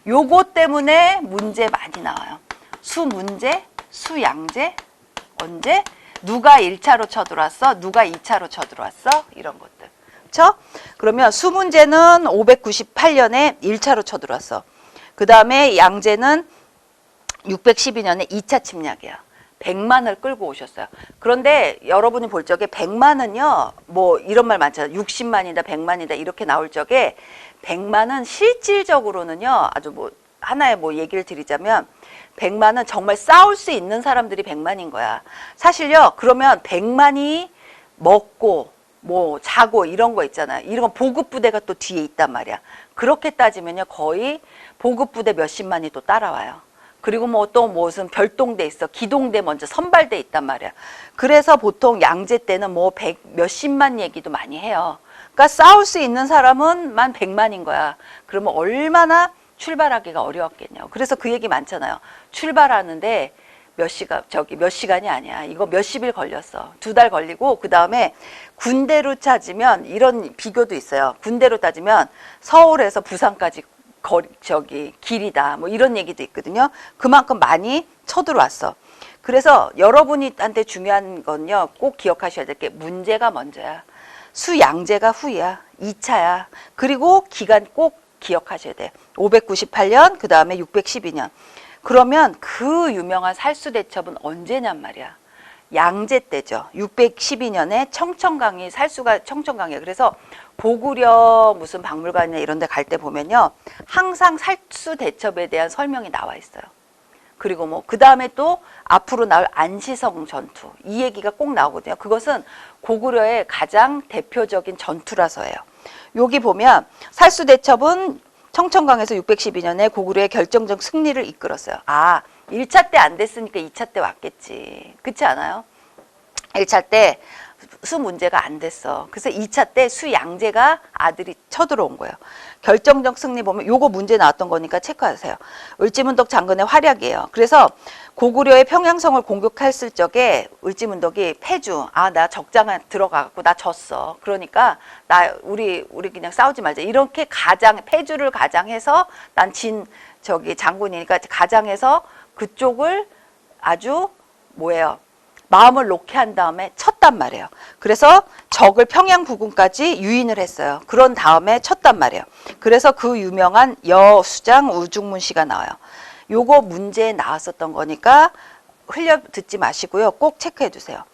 요거 때문에 문제 많이 나와요. 수문제, 수양제, 언제? 누가 1차로 쳐들어왔어? 누가 2차로 쳐들어왔어? 이런 것들. 그렇죠? 그러면 수문제는 598년에 1차로 쳐들어왔어. 그 다음에 양제는 612년에 2차 침략이야. 100만을 끌고 오셨어요. 그런데 여러분이 볼 적에 100만은요, 뭐 이런 말 많잖아요. 60만이다, 100만이다 이렇게 나올 적에 100만은 실질적으로는요, 아주 뭐 하나의 뭐 얘기를 드리자면 100만은 정말 싸울 수 있는 사람들이 100만인 거야. 사실요, 그러면 100만이 먹고 뭐 자고 이런 거 있잖아요. 이런 건 보급부대가 또 뒤에 있단 말이야. 그렇게 따지면요, 거의 보급부대 몇십만이 또 따라와요. 그리고 뭐 또 무슨 별동대 있어. 기동대 먼저 선발대 있단 말이야. 그래서 보통 양제 때는 뭐 100 몇십만 얘기도 많이 해요. 그러니까 싸울 수 있는 사람은 만 100만인 거야. 그러면 얼마나 출발하기가 어려웠겠냐고. 그래서 그 얘기 많잖아요. 출발하는데 몇 시간이 아니야. 이거 몇십일 걸렸어. 2달 걸리고 그다음에 군대로 따지면 이런 비교도 있어요. 군대로 따지면 서울에서 부산까지 길이다. 뭐 이런 얘기도 있거든요. 그만큼 많이 쳐들어왔어. 그래서 여러분한테 중요한 건요. 꼭 기억하셔야 될 게 문제가 먼저야. 수양제가 후야. 2차야. 그리고 기간 꼭 기억하셔야 돼. 598년, 그 다음에 612년. 그러면 그 유명한 살수대첩은 언제냔 말이야. 양제 때죠. 612년에 청천강이 살수가 청천강이에요. 그래서 고구려 무슨 박물관이나 이런 데 갈 때 보면요. 항상 살수대첩에 대한 설명이 나와 있어요. 그리고 뭐 그 다음에 또 앞으로 나올 안시성 전투. 이 얘기가 꼭 나오거든요. 그것은 고구려의 가장 대표적인 전투라서예요. 여기 보면 살수대첩은 청천강에서 612년에 고구려의 결정적 승리를 이끌었어요. 1차 때 안 됐으니까 2차 때 왔겠지. 그렇지 않아요? 1차 때 수 문제가 안 됐어. 그래서 2차 때 수양제가 아들이 쳐들어온 거예요. 결정적 승리 보면 요거 문제 나왔던 거니까 체크하세요. 을지문덕 장군의 활약이에요. 그래서 고구려의 평양성을 공격했을 적에 을지문덕이 패주, 나 적장에 들어가갖고 나 졌어. 그러니까 우리 그냥 싸우지 말자. 이렇게 패주를 가장해서 난 장군이니까 가장해서 그쪽을 아주 마음을 놓게 한 다음에 쳤단 말이에요. 그래서 적을 평양 부근까지 유인을 했어요. 그런 다음에 쳤단 말이에요. 그래서 그 유명한 여수장 우중문 시가 나와요. 요거 문제에 나왔었던 거니까 흘려 듣지 마시고요. 꼭 체크해 두세요.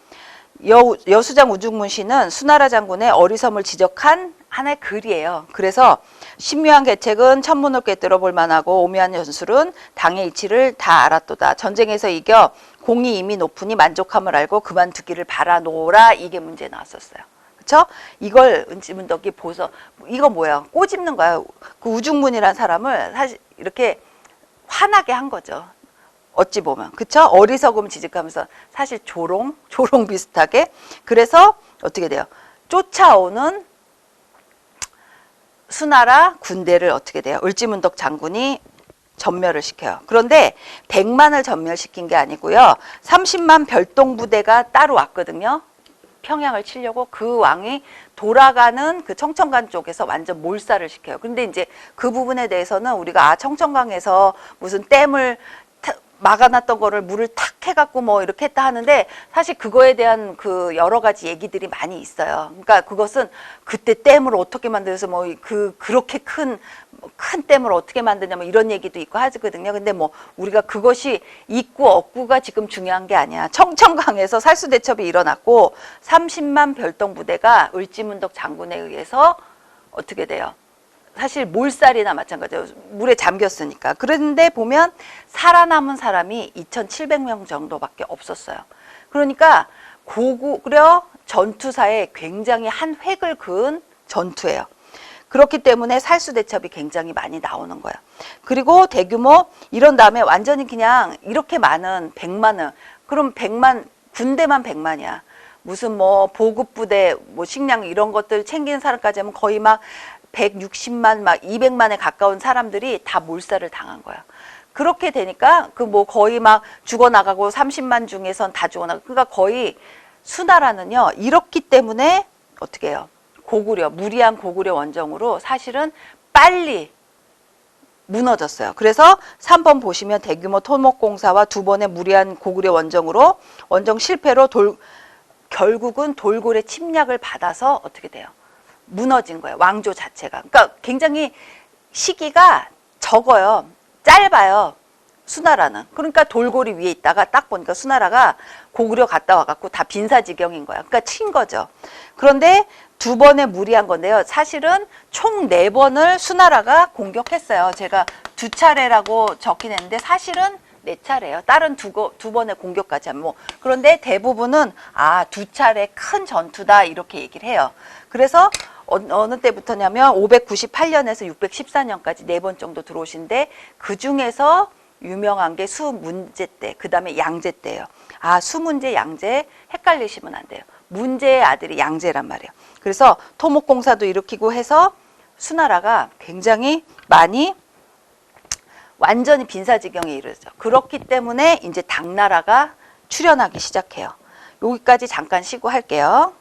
여수장 우중문 시는 수나라 장군의 어리섬을 지적한 하나의 글이에요. 그래서 신묘한 계책은 천문을 꿰뚫어 볼 만하고 오묘한 연술은 당의 이치를 다 알았도다. 전쟁에서 이겨 공이 이미 높으니 만족함을 알고 그만두기를 바라노라. 이게 문제에 나왔었어요. 그쵸? 이걸 은지문덕이 보서 이거 뭐야? 꼬집는 거야. 그 우중문이라는 사람을 사실 이렇게 화나게 한 거죠. 어찌 보면. 그쵸? 어리석음 지적하면서 사실 조롱 비슷하게. 그래서 어떻게 돼요? 쫓아오는 수나라 군대를 어떻게 돼요? 을지문덕 장군이 전멸을 시켜요. 그런데 100만을 전멸시킨 게 아니고요. 30만 별동부대가 따로 왔거든요. 평양을 치려고 그 왕이 돌아가는 그 청천강 쪽에서 완전 몰살을 시켜요. 근데 이제 그 부분에 대해서는 우리가 청천강에서 무슨 댐을 막아놨던 거를 물을 탁 해갖고 뭐 이렇게 했다 하는데 사실 그거에 대한 그 여러 가지 얘기들이 많이 있어요. 그러니까 그것은 그때 댐을 어떻게 만들어서 뭐 그렇게 큰 댐을 어떻게 만드냐 뭐 이런 얘기도 있고 하거든요. 근데 뭐 우리가 그것이 있고 없고가 지금 중요한 게 아니야. 청천강에서 살수대첩이 일어났고 30만 별동 부대가 을지문덕 장군에 의해서 어떻게 돼요? 사실 몰살이나 마찬가지예요. 물에 잠겼으니까. 그런데 보면 살아남은 사람이 2,700명 정도밖에 없었어요. 그러니까 고구려 전투사에 굉장히 한 획을 그은 전투예요. 그렇기 때문에 살수대첩이 굉장히 많이 나오는 거예요. 그리고 대규모 이런 다음에 완전히 그냥 이렇게 많은 100만은 그럼 100만 군대만 100만이야. 무슨 뭐 보급부대 뭐 식량 이런 것들 챙기는 사람까지 하면 거의 막 160만 막 200만에 가까운 사람들이 다 몰살을 당한 거야. 그렇게 되니까 그 뭐 거의 막 죽어나가고 30만 중에선 다 죽어나가고 그러니까 거의 수나라는요 이렇기 때문에 어떻게 해요? 무리한 고구려 원정으로 사실은 빨리 무너졌어요. 그래서 3번 보시면 대규모 토목공사와 2번의 무리한 고구려 원정으로 원정 실패로 결국은 돌고래 침략을 받아서 어떻게 돼요? 무너진 거예요. 왕조 자체가. 그러니까 굉장히 시기가 적어요. 짧아요. 수나라는. 그러니까 돌고래 위에 있다가 딱 보니까 수나라가 고구려 갔다 와갖고 다 빈사지경인 거야. 그러니까 친 거죠. 그런데 2번에 무리한 건데요. 사실은 총 4번을 수나라가 공격했어요. 제가 2차례라고 적긴 했는데 사실은 4차례예요. 다른 두 번의 공격까지 하면 뭐. 그런데 대부분은 2차례 큰 전투다 이렇게 얘기를 해요. 그래서 어느 때부터냐면 598년에서 614년까지 4번 정도 들어오신데 그 중에서 유명한 게 수문제 때, 그 다음에 양제 때예요. 수문제, 양제 헷갈리시면 안 돼요. 문제의 아들이 양제란 말이에요. 그래서 토목공사도 일으키고 해서 수나라가 굉장히 많이 완전히 빈사지경에 이르죠. 그렇기 때문에 이제 당나라가 출현하기 시작해요. 여기까지 잠깐 쉬고 할게요.